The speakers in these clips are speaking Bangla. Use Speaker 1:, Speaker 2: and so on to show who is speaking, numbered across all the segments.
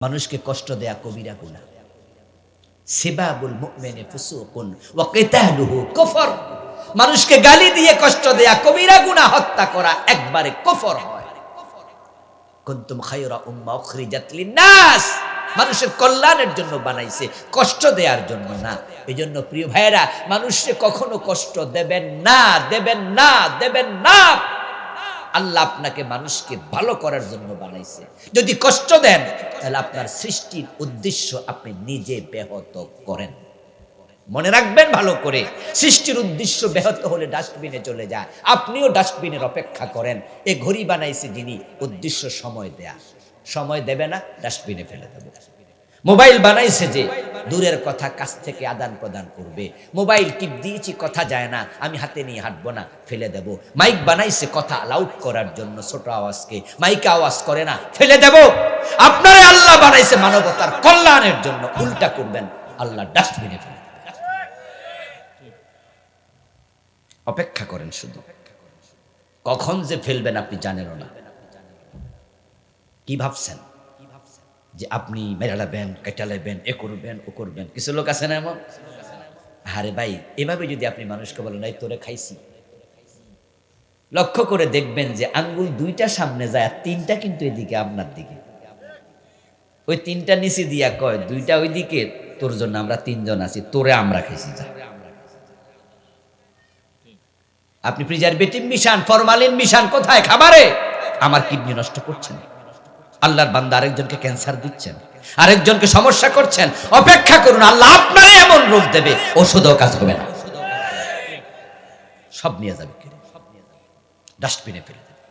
Speaker 1: মানুষকে কষ্ট দেয়া কবিরা গুনাহ। সিবাবুল মুমিনি ফুসুকুন ওয়া কিতালুহু কুফর। মানুষকে গালি দিয়ে কষ্ট দেয়া কবিরা গুনাহ, হত্যা করা একবারে কুফর হয়। কুনতুম খায়রা উম্মাহ উখরিজাত লিন-নাস, মানুষের কল্যাণের জন্য বানাইছে, কষ্ট দেওয়ার জন্য না। এজন্য প্রিয় ভাইয়েরা, মানুষকে কখনো কষ্ট দেবেন না, দেবেন না, দেবেন না। আল্লাহ আপনাকে মানুষকে ভালো করার জন্য বানাইছে। যদি কষ্ট দেন তাহলে আপনার সৃষ্টির উদ্দেশ্য আপনি নিজে ব্যাহত করেন। মনে রাখবেন ভালো করে, সৃষ্টির উদ্দেশ্য ব্যাহত হলে ডাস্টবিনে চলে যায়। আপনিও ডাস্টবিনের অপেক্ষা করেন। এ ঘড়ি বানাইছে যিনি, উদ্দেশ্য সময় দেয়া। সময় দেবে না, ডাস্টবিনে ফেলে দেবে। মোবাইল বানাইছে যে দূরের কথা কাছ থেকে আদান প্রদান করবে। মোবাইল টিপ দিয়েছি, কথা যায় না, আমি হাতে নিয়ে হাঁটবো না, ফেলে দেব। মাইক বানাইছে কথা লাউড করার জন্য, ছোট আওয়াজকে, মাইকে আওয়াজ করে না, ফেলে দেব। আপনারে আল্লাহ বানাইছে মানবতার কল্যাণের জন্য, উল্টা করবেন, আল্লাহ ডাস্টবিনে ফেলে দেবে। অপেক্ষা করেন শুধু, কখন যে ফেলবেন আপনি জানেনও না। কি ভাবছেন যে আপনি মেরালাবেন, কেটালাবেন, এ করবেন, ও করবেন? কিছু লোক আছে না এমন? আরে ভাই, এভাবে যদি আপনি মানুষকে বলেন এই তোরে খাইছি, লক্ষ্য করে দেখবেন যে আঙ্গুল দুইটা সামনে যায়, তিনটা কিন্তু এদিকে আপনার দিকে। ওই তিনটা নিচে দিয়া কয় দুইটা ওই দিকে, তোর জন্য আমরা তিনজন আছি, তোরে আমরা খাইছি। যা, আপনি প্রিজারভেটিভ মিশান, ফরমালিন মিশান কোথায়? খাবারে। আমার কিডনি নষ্ট করছেন, আল্লাহর বান্দা আরেকজনকে ক্যান্সার দিচ্ছেন, আরেকজনকে সমস্যা করছেন। অপেক্ষা করুন, আল্লাহ আপনারে এমন রোগ দেবে, ওষুধও কাজ হবে না, সব নিয়ে যাবে, ডাস্টবিনে ফেলে দেবে।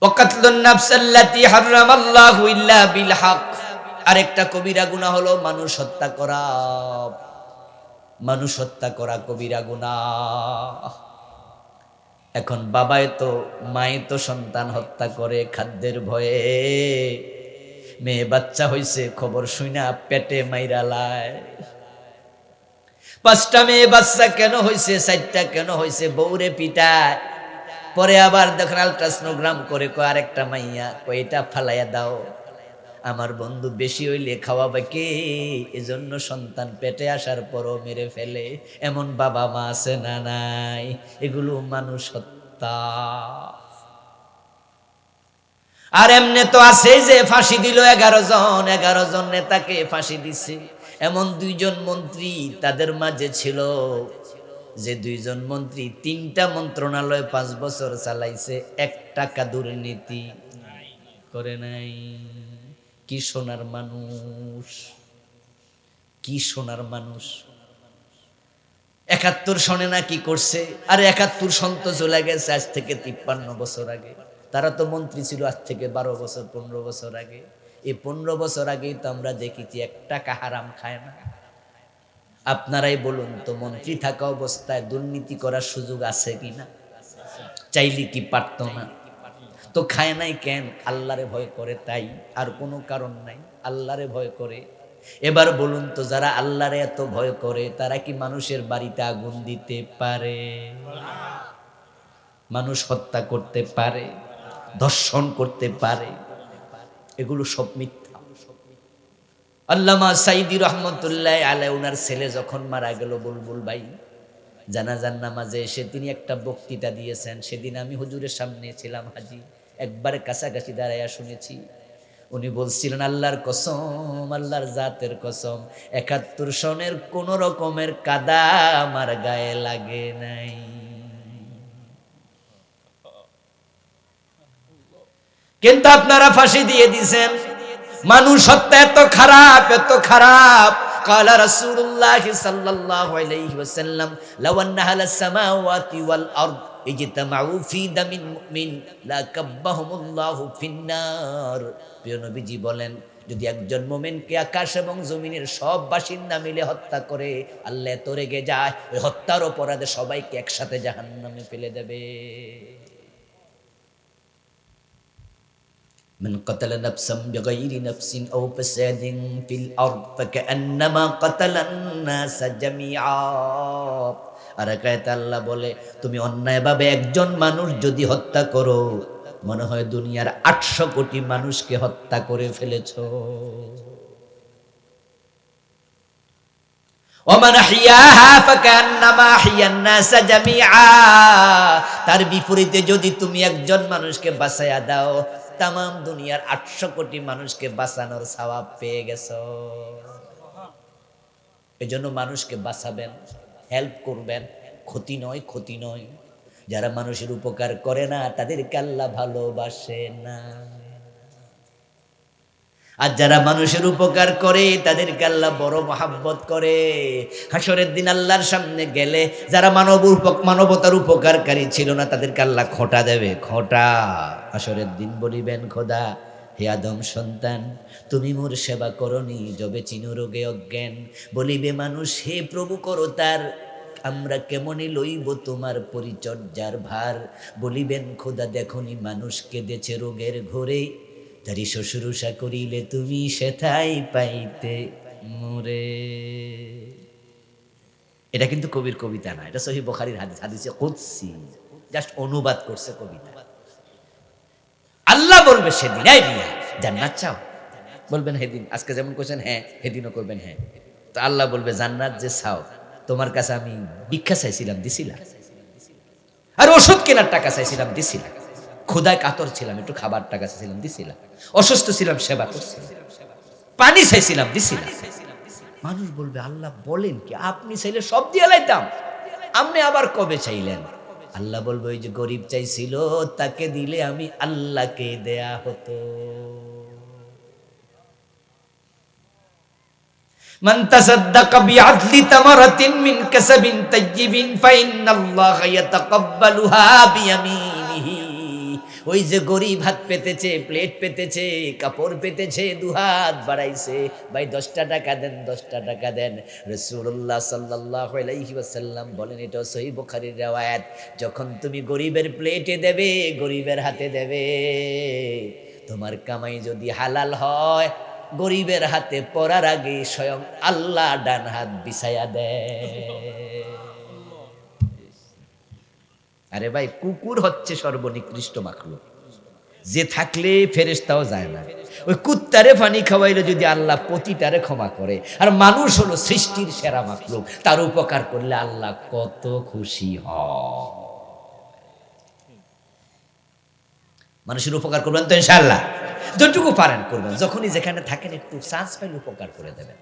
Speaker 1: ওয়াকাতলুন নাফসাল্লাতী হারামাল্লাহু ইল্লা বিল হক। আরেকটা কবিরা গুনাহ হলো মানুষ হত্যা করা। মানুষ হত্যা করা কবিরা গুনাহ। এখন বাবাই তো, মাই তো সন্তান হত্যা করে খাদ্যের ভয়ে। মেয়ে বাচ্চা হইছে, খবর শুনা পেটে মাইরালায়। 5টা মেয়ে বাচ্চা কেন হইছে, 4টা কেন হইছে, বউরে পিটায়। পরে আবার দেখেন আলট্রাসোনোগ্রাম করে কয় আরেকটা মাইয়া, কয় এটা ফালাইয়া দাও। আমার বন্ধু বেশি হইলে খাওয়াবে কে, এজন্য সন্তান পেটে আসার পরও মেরে ফেলে। এমন বাবা মা আছে না নাই? এগুলো মানুষ হত্যা। আর এমনি তো আছে যে ফাঁসি দিল 11 জন নেতাকে ফাঁসি দিছে। এমন 2 জন মন্ত্রী তাদের মাঝে ছিল, যে 2 জন মন্ত্রী 3টা মন্ত্রণালয় 5 বছর চালাইছে, 1 টাকা দুর্নীতি করে নাই। কি সোনার মানুষ, কি সোনার মানুষ। 71 সনে না কি করছে? আরে 71 সন তো চলে গেছে আজ থেকে 53 বছর আগে। তারা তো মন্ত্রী ছিল আজ থেকে 12 বছর 15 বছর আগে। এই 15 বছর আগেই তো আমরা দেখেছি 1 টাকা হারাম খায় না। আপনারাই বলুন তো, মন্ত্রী থাকা অবস্থায় দুর্নীতি করার সুযোগ আছে কিনা? চাইলে কি পারত না? তো খায় নাই কেন? আল্লাহরে ভয় করে, তাই, আর কোনো কারণ নাই। আল্লাহরে ভয় করে। এবার বলুন তো, যারা আল্লাহরে এত ভয় করে তারা কি মানুষের বাড়িতে আগুন দিতে পারে? মানুষ হত্যা করতে পারে? ধর্ষণ করতে পারে? এগুলো সব মিথ্যা। আল্লামা সাইদি রহমতুল্লাহ আলাইহি, ওনার ছেলে যখন মারা গেল, বুলবুল ভাই, জানাজার নামাজে এসে তিনি একটা বক্তৃতা দিয়েছেন। সেদিন আমি হুজুরের সামনে ছিলাম, হাজি, একবারে কাছাকাছি দাঁড়াইয়া শুনেছি। উনি বলছিলেন, আল্লাহর কসম, আল্লাহর জাতের কসম, 71 সনের কোন রকমের কাদা আমার গায়ে লাগে নাই। কিন্তু আপনারা ফাঁসি দিয়ে দিয়েছেন। মানুষ হত্যা এত খারাপ, এত খারাপ। قال رسول الله صلى الله عليه وسلم لو ان اهل السماوات والارض اجتمعوا في دم المؤمن لكبهم الله في النار। প্রিয় নবীজি বলেন, যদি একজন মুমিনকে আকাশ এবং জমিনের সব বাসিন্দা মিলে হত্যা করে, আল্লাহ এত রেগে যায়, ওই হত্যার অপরাধে সবাইকে একসাথে জাহান্নামে ফেলে দেবে। من قتل نفسا بغير نفس أو فساد في الأرض فكأنما قتل الناس جميعا। আর আয়াতে আল্লাহ বলে, তুমি অন্যায়ভাবে একজন মানুষ যদি হত্যা করো, মনে হয় দুনিয়ার 800 কোটি মানুষকে হত্যা করে ফেলেছো। ওমান আহইয়াহা ফাকান্নামা আহইয়ান নাসা জামিআ, তার বিপরীতে যদি তুমি একজন মানুষকে বাঁচায়া দাও, তাম দুনিয়ার 800 কোটি মানুষকে বাঁচানোর সওয়াব পেয়ে গেছো। এজন্য মানুষকে বাঁচাবেন, হেল্প করবেন, ক্ষতি নয়, ক্ষতি নয়। যারা মানুষের উপকার করে না তাদেরকে আল্লাহ ভালোবাসে না, আর যারা মানুষের উপকার করে তাদেরকে আল্লাহ বড় মহাব্বত করে। হাসরের দিন আল্লাহর সামনে গেলে যারা মানবতার উপকারকারী ছিল না তাদেরকে আল্লাহ খোঁটা দেবে, খোঁটা। হাসরের দিন বলিবেন, খোদা হে আদম সন্তান, তুমি মোর সেবা করনি, যবে চিন রোগে অজ্ঞান। বলিবে মানুষ, হে প্রভু করো তার, আমরা কেমনে লইব তোমার পরিচর্যার ভার। বলিবেন, খোদা দেখনি মানুষ কেঁদেছে রোগের ঘোরে, তারি শ্বশুরুষা করিলে তুমি সেথাই পাইতে মোরে। এটা কিন্তু কবির কবিতা না, এটা সহিহ বুখারীর হাদিস, হাদিসে কুদসি, জাস্ট অনুবাদ করছে কবিতা। আল্লাহ বলবে সেদিন, এই মিয়া জান্নাত চাও? বলবেন হেদিন, আজকে যেমন কইছেন হ্যাঁ, হেদিনও করবেন হ্যাঁ। তো আল্লাহ বলবে, জান্নাত যে চাও, তোমার কাছে আমি ভিক্ষা চাইছিলাম, দিছিলাম? আর ওষুধ কেনার টাকা চাইছিলাম, দিছিলাম? ক্ষুধায় কাতর ছিলাম, একটু খাবার টাকা চাইছিলাম, দিছিলাম? অসুস্থ ছিলাম, সেবা করছিলাম? পানি চাইছিলাম, দিছিলাম? মানুষ বলবে, আল্লাহ বলেন কি, আপনি চাইলে সব দিয়ে লাইতাম, আপনি আবার কবে চাইলেন? আল্লাহ বলবে, ওই যে গরিব চাইছিল তাকে দিলে আমি আল্লাহকে দেয়া হতো। মান তাসাদ্দাকা বিআদলি তামারাতিন মিন কাসাবিন তাইয়্যিবিন ফাইন্নাল্লাহা ইয়াতাকাব্বালুহা বিয়ামিনিহি। ওই যে গরিব হাত পেতেছে, প্লেট পেতেছে, কাপড় পেতেছে, দুহাত বাড়াইছে, ভাই 10টা টাকা দেন, 10টা টাকা দেন। রাসূলুল্লাহ সাল্লাল্লাহু আলাইহি ওয়াসাল্লাম বলেন, এটা সহিহ বুখারীর riwayat, যখন তুমি গরিবের প্লেটে দেবে, গরিবের হাতে দেবে, তোমার কামাই যদি হালাল হয়, গরিবের হাতে পড়ার আগে স্বয়ং আল্লাহ ডান হাত বিছায়া দেয়। আরে ভাই, কুকুর হচ্ছে সর্বনিকৃষ্ট মাখলুক, যে থাকলে ফেরেশতাও যায় না। ওই কুত্তারে পানি খাওয়াইলে যদি আল্লাহ প্রতিটারে ক্ষমা করে, আর মানুষ হলো সৃষ্টির সেরা মাখলুক, তার উপকার করলে আল্লাহ কত খুশি হয়। মানুষের উপকার করবেন তো ইনশাআল্লাহ, যতটুকু পারেন করবেন, যখনই যেখানে থাকেন একটু চান্স পাইলে উপকার করে দেবেন।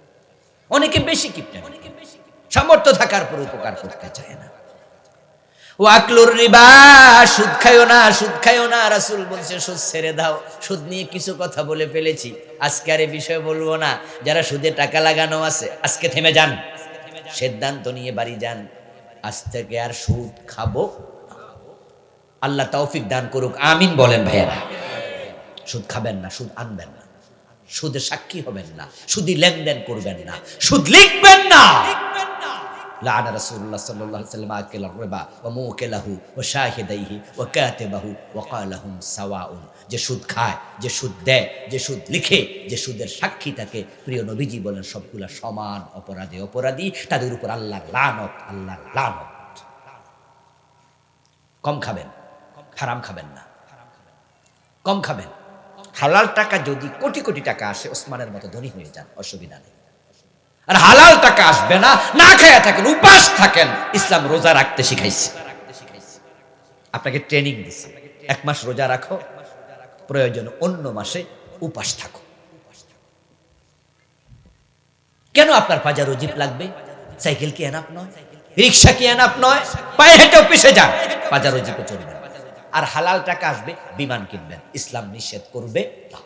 Speaker 1: অনেকে বেশি কিপটা, সামর্থ্য থাকার পর উপকার করতে চায় না। ওয়াকলুর রিবা, সুদ খায়ও না, সুদ খায়ও না। রাসূল বলছে সুদ ছেড়ে দাও। সুদ নিয়ে কিছু কথা বলে ফেলেছি, আজকে আর এই বিষয়ে বলবো না। যারা সুদে টাকা লাগানো আছে, আজকে থেমে যান, সিদ্ধান্ত নিয়ে বাড়ি যান, আজ থেকে আর সুদ খাবো। আল্লাহ তৌফিক দান করুক, আমিন বলেন ভাইয়েরা। সুদ খাবেন না, সুদ আনবেন না, সুদের সাক্ষী হবেন না, সুদি লেনদেন করবেন না, সুদ লিখবেন না। লাআনা রাসূলুল্লাহ সাল্লাল্লাহু আলাইহি ওয়াসাল্লাম আকিল রিবা ওয়া মুকিলাহু ওয়া শাহিদাইহি ওয়া কাতিবাহু ওয়া ক্বালাহুম সাওয়াউন। যে সুদ খায়, যে সুদ দেয়, যে সুদ লিখে, যে সুদের সাক্ষী থাকে, প্রিয় নবীজি বলেন সবগুলা সমান অপরাধী, অপরাধী, তাদের উপর আল্লাহর লানত, আল্লাহর লানত। কম খাবেন, হারাম খাবেন না, কম খাবেন। হালাল টাকা যদি কোটি কোটি টাকা আসে, ওসমানের মতো ধনী হয়ে যান, অসুবিধা নেই। আর হালাল টাকা আসবে না, না খায়া থাকেন, উপাস থাকেন। ইসলাম রোজা রাখতে শিখাইছে, আপনাকে ট্রেনিং দিছে। 1 মাস রোজা রাখো, প্রয়োজন অন্য মাসে উপাস থাকো। কেন আপনার পাজা রোজিপ লাগবে? সাইকেল কি এনাফ নয়? রিক্সা কি এনাফ নয়? পায়ে হেঁটে অফিসে যান, পাজা রোজিপে চলবেন। আর হালাল টাকা আসবে, বিমান কিনবেন, ইসলাম নিষেধ করবে না।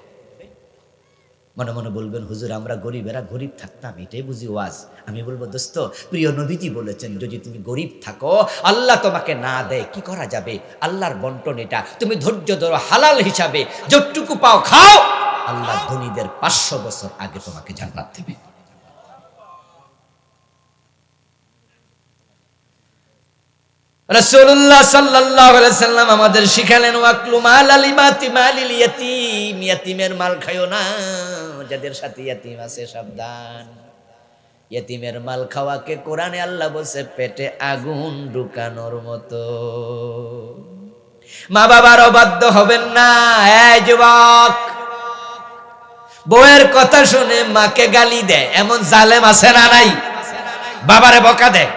Speaker 1: মনে মনে বলবেন, হুজুর আমরা গরিবেরা গরিব থাকতাম, এটাই বুঝি ওয়াজ। আমি বলবো, দোস্ত, প্রিয় নবীজি বলেছেন, যদি তুমি গরিব থাকো, আল্লাহ তোমাকে না দেয়, কি করা যাবে? আল্লাহর বন্টন এটা, তুমি ধৈর্য ধরো, হালাল হিসাবে যতটুকু পাও খাও, আল্লাহ ধনীদের 500 বছর আগে তোমাকে জান্নাত দেবে। রাসূলুল্লাহ সাল্লাল্লাহু আলাইহি সাল্লাম আমাদের শিখালেন, ওয়াকলু মালাল মালিল ইয়াতীম, ইয়াতীমের মাল খায়ও না। যাদের সাথে ইয়াতীম আছে সাবধান। ইয়াতীমের মাল খাওয়াকে কোরআনে আল্লাহ বলছে পেটে আগুন ঢুকানোর মতো। মা বাবার অবাধ্য হবেন না। এই যুবক, বউয়ের কথা শুনে মাকে গালি দেয় এমন জালেম আছে না নাই? বাবারে বকা দেয়।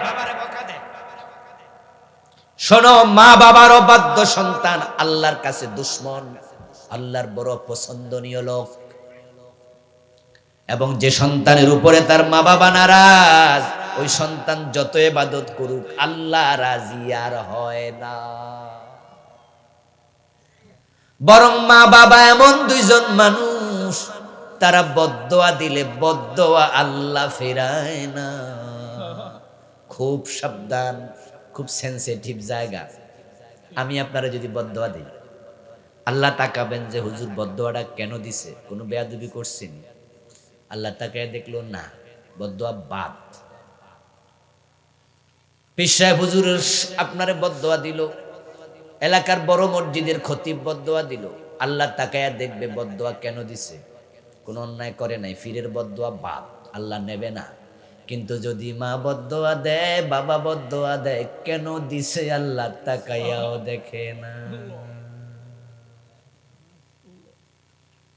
Speaker 1: শোনো, মা বাবার অবাধ্য সন্তান আল্লাহর কাছে দুশ্মন, আল্লাহর বড় পছন্দনীয় লোক। এবং যে সন্তানের উপরে তার মা বাবা নারাজ, ওই সন্তান যত ইবাদত করুক আল্লাহ রাজি আর হয় না। বরং মা বাবা এমন দুইজন মানুষ, তারা বদদোয়া দিলে বদদোয়া আল্লাহ ফেরায় না। খুব সাবধান, খুব সেনসিটিভ জায়গা। আমি আপনারা যদি বদদোয়া দিই, আল্লাহ তাকাবেন যে হুজুর বদদোয়াটা কেন দিছে, কোনো বেয়াদবি করছেন? আল্লাহ তাকায় দেখলো না, বদদোয়া বাদ। পীর সাহেব হুজুর আপনারে বদদোয়া দিল, এলাকার বড় মসজিদের খতিব বদদোয়া দিল, আল্লাহ তাকায়া দেখবে বদদোয়া কেন দিছে, কোন অন্যায় করে নাই, ফিরের বদদোয়া বাদ, আল্লাহ নেবে না। কিন্তু যদি মা বদদোয়া দেয়, বাবা বদদোয়া দেয়, কেন দিছে আল্লাহ তাকায়াও দেখে না।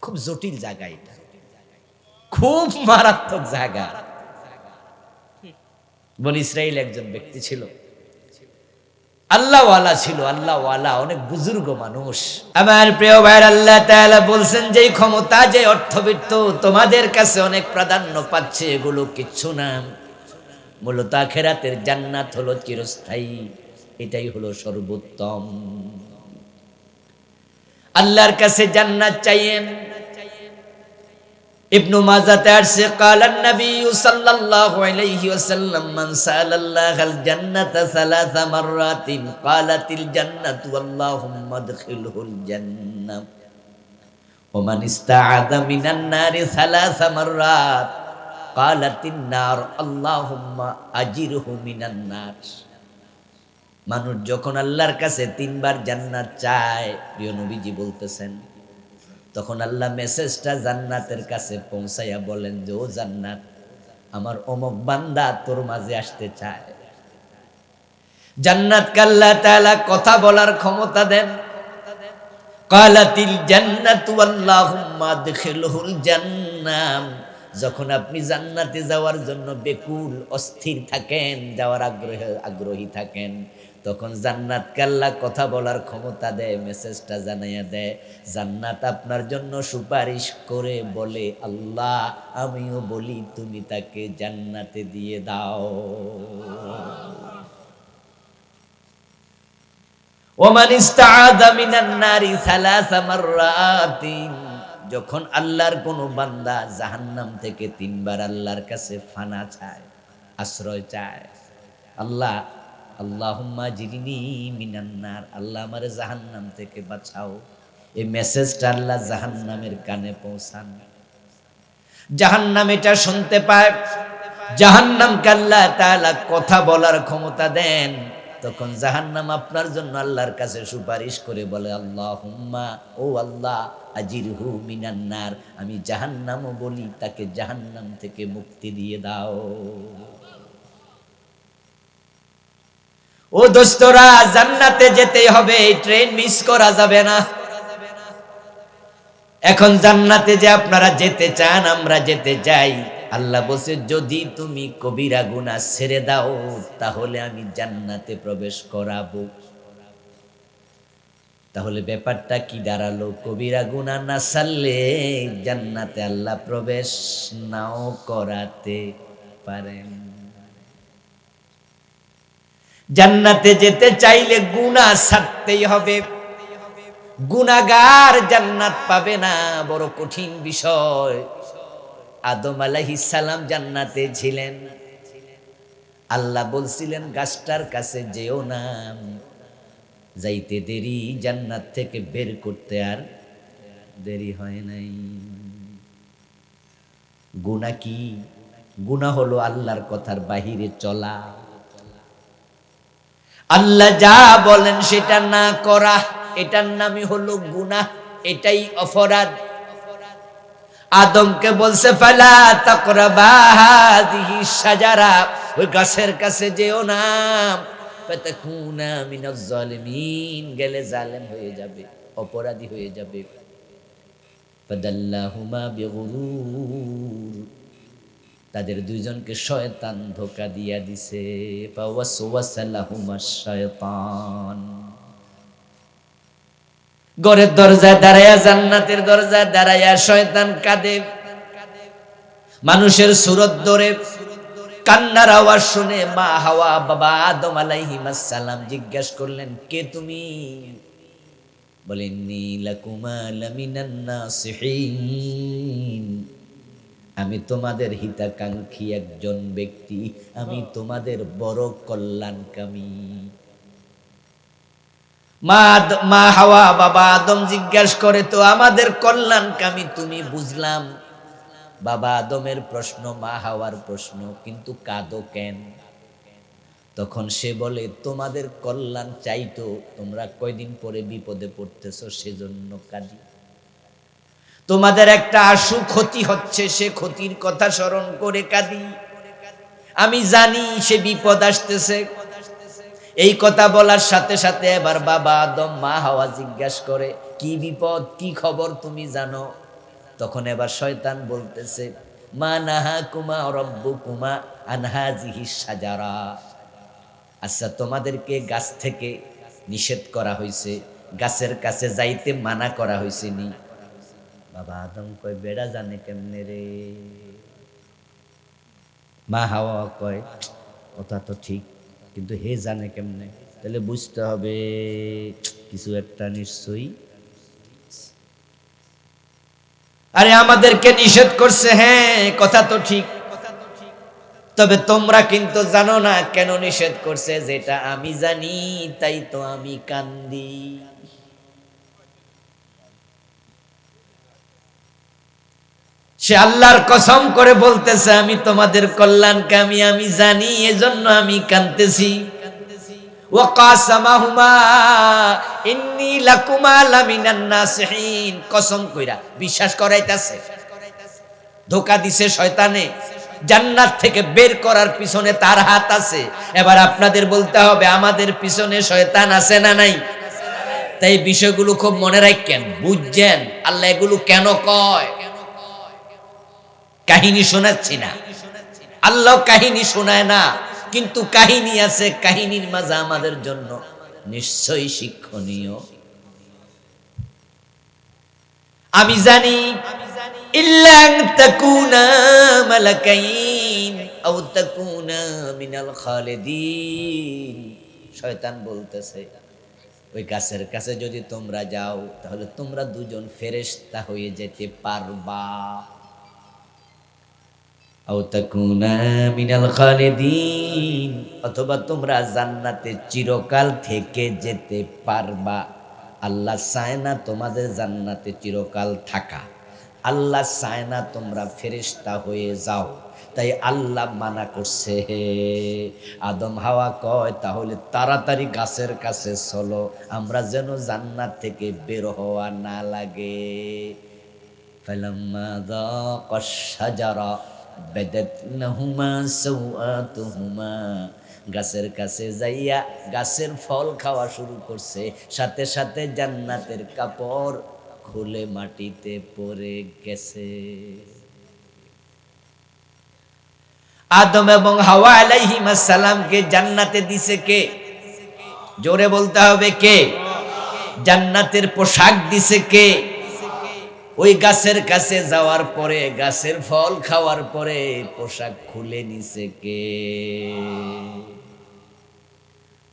Speaker 1: খুব জটিল জায়গা এটা, খুব মারাত্মক জায়গা। বনি ইসরাইল একজন ব্যক্তি ছিল, আল্লাহওয়ালা ছিল, আল্লাহওয়ালা, অনেক বুজুর্গ মানুষ। আমার প্রিয় ভাইয়ের, আল্লাহ তাআলা বলছেন যে ক্ষমতা, যে অর্থবিত্ত তোমাদের কাছে অনেক প্রাধান্য পাচ্ছে, এগুলো কিচ্ছু না। মূলত আখিরাতের জান্নাত হলো চিরস্থায়ী, এটাই হলো সর্বোত্তম। আল্লাহর কাছে জান্নাত চাইয়েন। ইবনু মাজাতে আসছে, কালান নবী সাল্লাল্লাহু আলাইহি ওয়াসাল্লাম, মান সাআলাল্লাহাল জান্নাতা সালাসা মাররাতিন ক্বালাতিল জান্নাতু আল্লাহুম্মা আদখিলহুল জান্নাহ ওয়া মান ইসতাআযা মিনান নারি সালাসা মাররাত ক্বালাতিন নার আল্লাহুম্মা আজিরহু মিনান নার। মানুষ যখন আল্লাহর কাছে তিনবার জান্নাত চায়, প্রিয় নবীজি বলতেছেন, তখন আল্লাহ মেসেজটা জান্নাতের কাছে পৌঁছাইয়া বলেন যে, ও জান্নাত, আমার অমুক বান্দা তোর মাঝে আসতে চায়। জান্নাতকে আল্লাহ তাআলা কথা বলার ক্ষমতা দেন। ক্বালাতিল জান্নাতু আল্লাহুম্মা আদখিলহুল জান্নাহ। যখন আপনি জান্নাতে যাওয়ার জন্য বেকুল, অস্থির থাকেন, যাওয়ার আগ্রহী থাকেন, তখন জান্নাতকে আল্লাহ কথা বলার ক্ষমতা দেয়, মেসেজটা জানাইয়া দেয়। জান্নাত আপনার জন্য সুপারিশ করে বলে, আল্লাহ আমিও বলি তুমি তাকে জান্নাতে দিয়ে দাও। ওমান ইসতাআযা মিনান নারি সালাসা মাররাতিন। যখন আল্লাহর কোন বান্দা জাহান্নাম থেকে তিনবার আল্লাহর কাছে ফানা চায়, আশ্রয় চায়, আল্লাহ আল্লাহুম্মা জিরনি মিনান নার, আল্লাহ আমারে জাহান্নাম থেকে বাঁচাও, এই মেসেজটা আল্লাহ জাহান্নামের কানে পৌঁছান। জাহান্নাম এটা শুনতে পায়, জাহান্নামকে আল্লাহ তাআলা কথা বলার ক্ষমতা দেন। তখন জাহান্নাম আপনার জন্য আল্লাহর কাছে সুপারিশ করে বলে, আল্লাহুম্মা, ও আল্লাহ, আজিরহু মিনান নার, আমি জাহান্নামও বলি তাকে জাহান্নাম থেকে মুক্তি দিয়ে দাও। ও দোস্তরা, জান্নাতে যেতে হবে, এই ট্রেন মিস করা যাবে না। এখন জান্নাতে যে আপনারা যেতে চান, আমরা যেতে চাই, আল্লাহ বলছে যদি তুমি কবিরা গুনাহ ছেড়ে দাও তাহলে আমি জান্নাতে প্রবেশ করাবো। তাহলে ব্যাপারটা কি দাঁড়ালো? কবিরা গুনাহ না ছাড়লে জান্নাতে আল্লাহ প্রবেশ নাও করাতে পারেন। জান্নাতে যেতে চাইলে গুনাহ ছাড়তেই হবে। গুনাহগার জান্নাত পাবে না, বড় কঠিন বিষয়। আদম আলাইহিস সালাম জান্নাতে ছিলেন, আল্লাহ বলছিলেন গাছটার কাছে যেও না, যাইতে দেরি, জান্নাত থেকে বের করতে আর দেরি হয় নাই। গুনাহ কি? গুনাহ হলো আল্লাহর কথার বাহিরে চলা, আল্লাহ যা বলেন সেটা না করা, এটার নামই হলো গুনাহ, এটাই অপরাধ। আদমকে বলছে ফালা তাকরাবা হাযিহি শাজারা, ওই গাছের কাছে যেও না, ফাতাকুনা মিনাজ জালিমিন, গেলে জালেম হয়ে যাবে, অপরাধী হয়ে যাবে। ফাদাল্লাহুমা বিগুরুর, তাদের দুইজনকে শয়তান ধোঁকা দিয়া দিছে। ফাওয়াসওয়াসা লাহুমাশ শায়তান, ঘরের দরজায় দাঁড়ায়া, জান্নাতের দরজায় দাঁড়ায়া শয়তান কাঁদে। মানুষের সুরত ধরে কান্নার আওয়াজ শুনে মা হাওয়া বাবা আদম আলাইহিস সালাম জিজ্ঞেস করলেন, কে তুমি? বলেন, নী লাকুমা লামিনান নাসিহিন, আমি তোমাদের হিতাকাঙ্ক্ষী একজন ব্যক্তি, আমি তোমাদের বড় কল্যাণকামী। মা হাওয়া বাবা আদম জিজ্ঞাসা করে, তো আমাদের কল্যাণকামী তুমি, বুঝলাম বাবা আদমের প্রশ্ন, মা হাওয়ার প্রশ্ন, কিন্তু কাঁদো কেন? তখন সে বলে, তোমাদের কল্যাণ চাইতো, তোমরা কয়দিন পরে বিপদে পড়তেছো, সেজন্য কাঁদি। তোমাদের একটা আশু ক্ষতি হচ্ছে, সে ক্ষতির কথা স্মরণ করে কাঁদি। আমি জানি সে বিপদ আসতেছে। এই কথা বলার সাথে সাথে এবার বাবা আদম মা হাওয়া জিজ্ঞাসা করে, কি বিপদ, কি খবর তুমি জানো? তখন এবার শয়তান বলতেছে, মা নাহাকুমা রাব্বুকুমা আন হাযিহিস শাজারা, আচ্ছা তোমাদেরকে গাছ থেকে নিষেধ করা হয়েছে, গাছের কাছে যাইতে মানা করা হয়েছে নি? বাবা আদম কয়, বেড়া জানে কেমনে রে? মা হাওয়া কয়, কথা তো ঠিক, কিন্তু হে জানে কেমনে? তাহলে বুঝতে হবে কিছু একটা নিশ্চয়ই। আরে আমাদেরকে নিষেধ করছে, হ্যাঁ কথা তো ঠিক, তবে তোমরা কিন্তু জানো না কেন নিষেধ করছে। যেটা আমি জানি তাই তো আমি কান্দি। সে আল্লাহর কসম করে বলতেছে, আমি তোমাদের কল্যাণকামী, আমি জানি, এজন্য আমি কাঁদতেছি। ওয়াকাসামাহুমা ইন্নী লাকুমা লামিনান নাসিহিন, কসম কইরা বিশ্বাস করাইতাছে। ধোঁকা দিছে শয়তানে, জান্নাত থেকে বের করার পিছনে তার হাত আছে। এবার আপনাদের বলতে হবে, আমাদের পিছনে শয়তান আছে না নাই? তাই বিষয়গুলো খুব মনে রাখেন, বুঝছেন আল্লাহ এগুলো কেন কয়। কাহিনী শোনাচ্ছি না, আল্লাহ কাহিনী শোনায় না, কিন্তু কাহিনী আছে, কাহিনীর মাঝে আমাদের জন্য নিশ্চয়ই শিক্ষণীয়। আমি জানি ইল্লা আন তাকুনা মালাকাইন আও তাকুনা মিনাল খালিদিন, শয়তান বলতেছে, ওই গাছের কাছে যদি তোমরা যাও তাহলে তোমরা দুজন ফেরেশতা হয়ে যেতে পারবা, আও তাকুনা মিনাল খালিদিন, অথবা তোমরা জান্নাতে চিরকাল থেকে যেতে পারবা। আল্লাহ চায় না তোমাদের জান্নাতে চিরকাল থাকা, আল্লাহ চায় না তোমরা ফেরেশতা হয়ে যাও, তাই আল্লাহ মানা করছে। আদম হাওয়া কয়, তাহলে তাড়াতাড়ি গাছের কাছে চলো, আমরা যেন জান্নাত থেকে বের হওয়া না লাগে। ফালাম্মা যাকাশ শাজারা বাদাত লাহুমা সাওআতুহুমা, গাছের কাছে যাইয়া গাছের ফল খাওয়া শুরু করছে, সাথে সাথে জান্নাতের কাপড় খুলে মাটিতে পড়ে গেছে। আদম এবং হাওয়া আলাইহিস সালামকে জান্নাতে দিছে কে? জোরে বলতে হবে কে? জান্নাতের পোশাক দিছে কে? ওই গাছের কাছে যাওয়ার পরে, গাছের ফল খাওয়ার পরে পোশাক খুলে নিছে কে?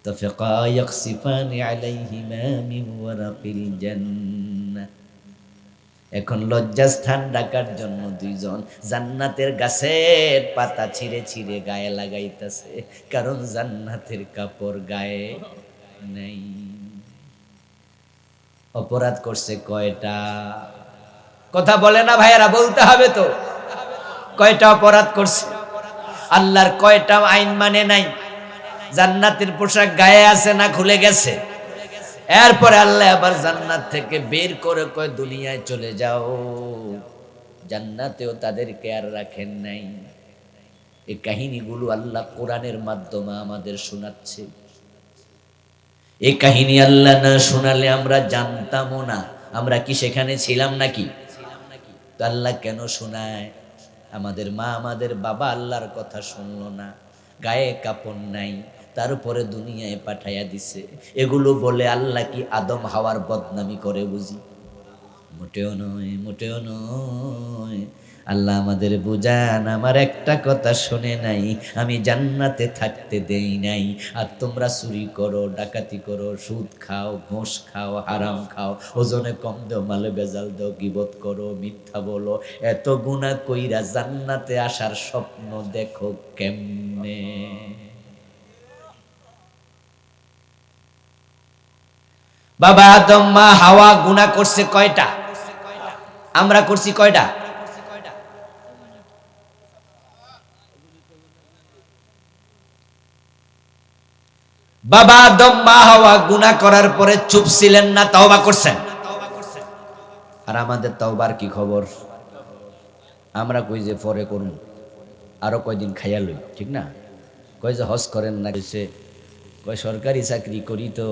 Speaker 1: তাফিকা ইয়াখসিফানি আলাইহিমা মিন ওয়ারাকিল জান্নাহ, এখন লজ্জাস্থান ঢাকার জন্য দুইজন জান্নাতের গাছের পাতা ছিঁড়ে ছিঁড়ে গায়ে লাগাইতেছে, কারণ জান্নাতের কাপড় গায়ে নেই। অপরাধ করছে কয়টা? কথা বলে না ভাইয়েরা, বলতে হবে তো, কয়টা অপরাধ করছে? আল্লাহর কয়টা আইন মানে নাই? জান্নাতের পোশাক গায়ে আছে না খুলে গেছে? এরপরে আল্লাহ আবার জান্নাত থেকে বের করে কয়, দুনিয়ায় চলে যাও। জান্নাতেও তাদেরকে আর রাখেন নাই। এই কাহিনীগুলো আল্লাহ কোরআনের মাধ্যমে আমাদের শোনাচ্ছে। এই কাহিনী আল্লাহ না শোনালে আমরা জানতামও না। আমরা কি সেখানে ছিলাম নাকি? তো আল্লাহ কেন শোনায়? আমাদের মা আমাদের বাবা আল্লাহর কথা শুনলো না, গায়ে কাপড় নাই, তার উপরে দুনিয়ায় পাঠাইয়া দিছে। এগুলো বলে আল্লাহ কি আদম হাওয়ার বদনামি করে বুঝি? মোটেও নয়, মোটেও নয়। আল্লাহ আমাদের বুঝান, আমার একটা কথা শুনে নাই, আমি জান্নাতে থাকতে দেই নাই। আর তোমরা চুরি করো, ডাকাতি করো, সুদ খাও, ঘুষ খাও, হারাম খাও, ওজনে কম দেও, মালে বেজাল দেও, গীবত করো, মিথ্যা বলো, এত গুনাহ কইরা জান্নাতে আসার স্বপ্ন দেখো কেমনে? বাবা আদম মা হাওয়া গুনাহ করছে কয়টা? আমরা করছি কয়টা? বাবা আদম মা হাওয়া গুনাহ করার পরে চুপ ছিলেন না, তওবা করছেন। আর আমাদের তওবার কি খবর? আমরা কই যে পরে করুন, আরো কয়দিন খাইয়া লই, ঠিক না? কই যে হজ করেন না, কইছে কই সরকারি চাকরি করি, তো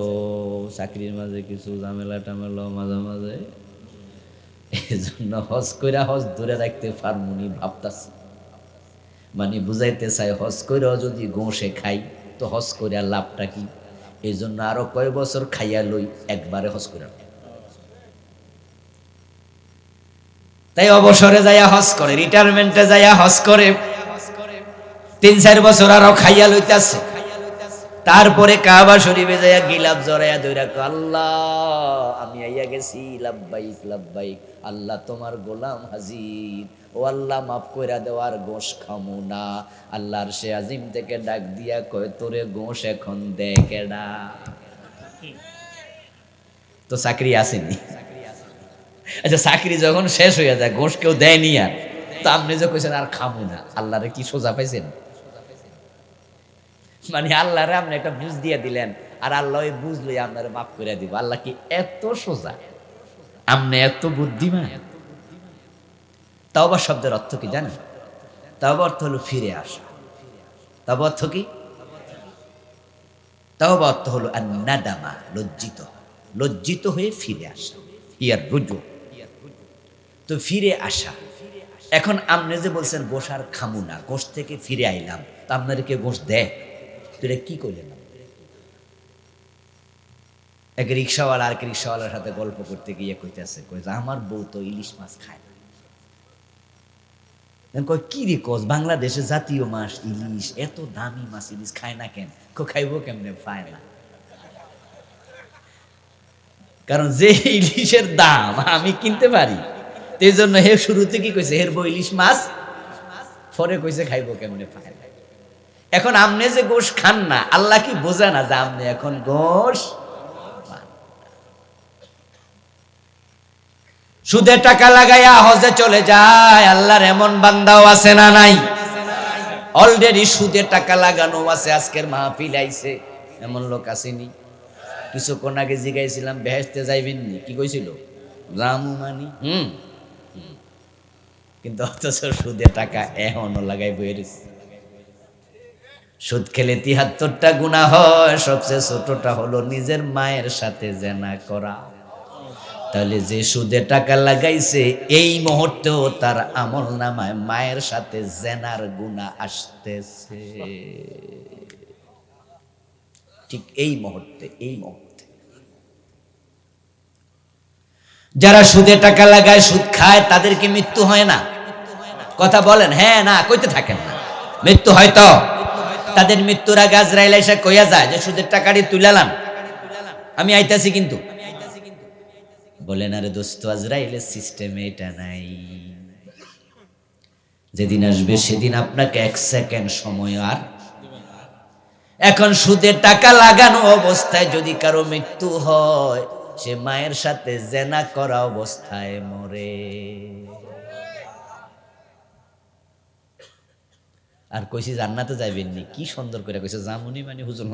Speaker 1: চাকরির মাঝে কিছু ঝামেলা টামেলা মাঝে মাঝে, এই জন্য হজ কইরা হজ ধরে রাখতে পারমুনি ভাবতাছি। মানে বুঝাইতে চাই, হজ কইরাও যদি গোঁসে খাই তো হজ কইরা লাভটা কি? এই জন্য আরো কয় বছর খাইয়া লই, একবারে হজ কইরা। তাই অবসরে যাইয়া হজ করে, রিটায়ারমেন্টে যাইয়া হজ করে, 3-4 বছর আরো খাইয়া লইতাছে। তারপরে কাবা শরীফে যাইয়া গিলাপ জড়াইয়া ধইরা, আল্লাহ আমি আইয়া গেছি, লাব্বাইক লাব্বাইক, আল্লাহ তোমার গোলাম হাজির, ও আল্লাহ মাফ কইরা দেওয়ার গোশ খামু না। আল্লাহর সে আজিম থেকে ডাক দিয়া কয়, তোরে গোশ এখন দে কেডা? তো চাকরি আসেনি। আচ্ছা, চাকরি যখন শেষ হইয়া যায়, গোশ কেউ দেয়নি, আর তো আপনি যে কইছেন আর খামু না, আল্লাহরে কি সোজা পাইছেন? মানে আল্লাহরে আপনি একটা বুঝ দিয়ে দিলেন, আর আল্লাহ ওই বুঝলে আপনারে মাফ করে দিব। আল্লাহ কি এত সোজা? আপনি এত বুদ্ধিমান? তাওবা শব্দের অর্থ কি জানেন? তাওবা অর্থ হলো ফিরে আসা। তাওবা অর্থ কি? তাওবা অর্থ হলো আন-নাদামা, লজ্জিত, লজ্জিত হয়ে ফিরে আসা, ইয়ার রুজু। তো ফিরে আসা। এখন আপনি যে বলছেন গোশ আর খামু না, গোশ থেকে ফিরে আইলাম, তো আপনার কে গোশ দেয়? তো এটা কি করলেন? এক রিক্সাওয়ালা আর রিক্সাওয়ালার সাথে গল্প করতে গিয়ে কইতেছে, কইছে আমার বউ তো ইলিশ মাছ খায় না। কয় কি রে কস, বাংলাদেশে জাতীয় মাছ ইলিশ, এত দামি মাছ ইলিশ খায় না কেন? খাইবো কেমনে? পায় না। কারণ যে ইলিশের দাম আমি কিনতে পারি, এই জন্য হে শুরুতে কি কইছে, হের বউ ইলিশ মাছ, পরে কইছে খাইবো কেমনে? পায় না। এখন আপনি যে গোশ খান না, আল্লাহ কি বোঝে না যে আপনি এখন গোশ? সুদে টাকা লাগাইয়া হজে চলে যায়, আল্লাহর এমন বান্দাও আছে না নাই? অলরেডি সুদে টাকা লাগানো আছে, আজকের মাহফিল আইছে, এমন লোক আসেনি? কিছুক্ষণ আগে জিগাইছিলাম বেহেশতে যাইবেন নি, কি কইছিল? রামু মানি কিন্তু অথচ সুদে টাকা এখনো লাগাই বইয়েছে। সুদ খেলে 73টা গুনাহ হয়, সবচেয়ে ছোটটা হলো নিজের মায়ের সাথে জেনা করা। তাহলে যে সুদে টাকা লাগাইছে, এই মুহূর্তেও তার আমল নামায় মায়ের সাথে জেনার গুনাহ আসতেছে। ঠিক এই মুহূর্তে, এই মুহূর্তে যারা সুদে টাকা লাগায়, সুদ খায়, তাদের কি মৃত্যু হয় না? কথা বলেন, হ্যাঁ না কইতে থাকেন না। মৃত্যু হয় তো। তাদের মৃত্যুর আগে আজরাইল এসে কইয়া যায় যে সুদের টাকাটি তুইলালাম, আমি আইতাছি। কিন্তু বলেন, আরে দোস্ত, আজরাইলের সিস্টেমে এটা নাই। যেদিন আসবে সেদিন আপনাকে 1 সেকেন্ড সময় আর। এখন সুদের টাকা লাগানো অবস্থায় যদি কারো মৃত্যু হয়, সে মায়ের সাথে জেনা করা অবস্থায় মরে। আর কইছি জান্নাতে যাইবেন নি, কি সুন্দর করে কইছে, জামুনি মানে হুজুর।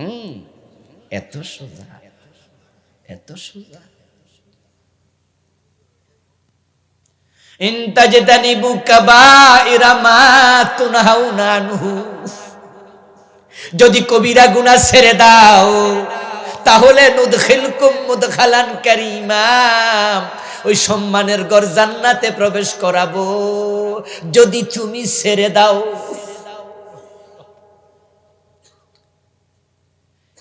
Speaker 1: এত সোজা, এত সোজা। ইনতাজতানিবু কাবাইরা মা তুনহাউনা আনহু, যদি কবিরা গুনাহ ছেড়ে দাও, তাহলে নুদখিলকুম মুদখালান কারীমা, ওই সম্মানের ঘর জান্নাতে প্রবেশ করাবো। যদি তুমি ছেড়ে দাও,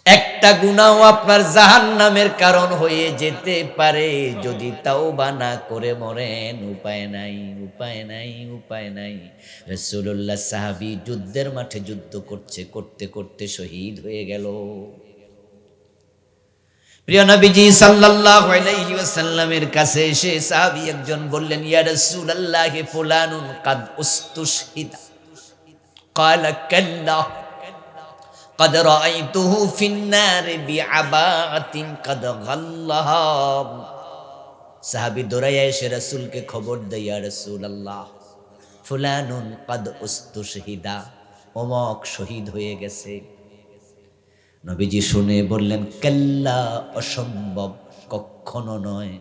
Speaker 1: একটা গুনাহ আপনার জাহান্নামের কারণ হয়ে যেতে পারে। যদি তাওবা না করে মরেন, উপায় নাই, উপায় নাই, উপায় নাই। রাসূলুল্লাহ সাহাবী যুদ্ধের মাঠে যুদ্ধ করতে করতে শহীদ হয়ে গেল। প্রিয় নবীজি সাল্লাল্লাহু আলাইহি ওয়াসাল্লামের কাছে এসে সাহাবী একজন বললেন, ইয়া রাসূলুল্লাহ ফুলানুন কাদ উস্তুশহিদা। ক্বালা কাল্লা قد رأيته في النار بعباءة قد غلها। সাহাবী দৌড়াইয়া এসে রাসূলকে খবর দেয়, ইয়া রাসূলুল্লাহ ফুলানুন কাদ উস্তুশহিদা, অমুক শহীদ হয়ে গেছে। নবীজি শুনে বললেন, কাল্লা, অসম্ভব, কখনো নয়।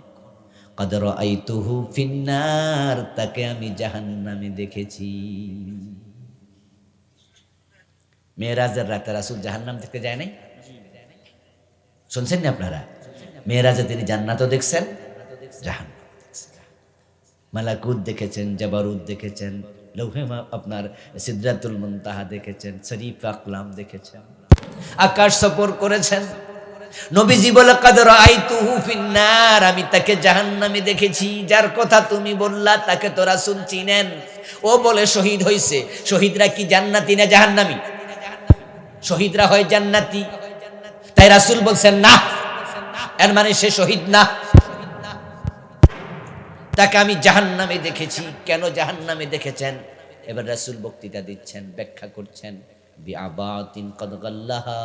Speaker 1: কদ রাআইতুহু ফিন্নার, তাকে আমি জাহান্নামে দেখেছি। মেরাজের রাতে রাসূল জাহান্নাম দেখতে যায় নাই? শুনছেন না আপনারা? মেরাজে তিনি জান্নাতও দেখছেন, জাহান্নাম দেখছেন, মালাকুত দেখেছেন, জাবারুত দেখেছেন, লৌহে আপনার সিদরাতুল মুনতাহা দেখেছেন, শরীফ আকলাম দেখেছেন, আকাশ সফর করেছেন। নবীজি বলে, কাদ রাআইতুহু ফিন্নার, আমি তাকে জাহান্নামে দেখেছি। যার কথা তুমি বললা তাকে তো রাসূল চিনেন, ও বলে শহীদ হইছে। শহীদরা কি জান্নাতি না জাহান্নামী? শহীদরা হয় জান্নাতি। তাই রাসূল বলছেন না, এর মানে সে শহীদ না, তাকে আমি জাহান্নামে দেখেছি। কেন জাহান্নামে দেখেছেন? এবার রাসূল বক্তৃতা দিচ্ছেন, ব্যাখ্যা করছেন, বিআবাতিন কদ গাল্লাহা,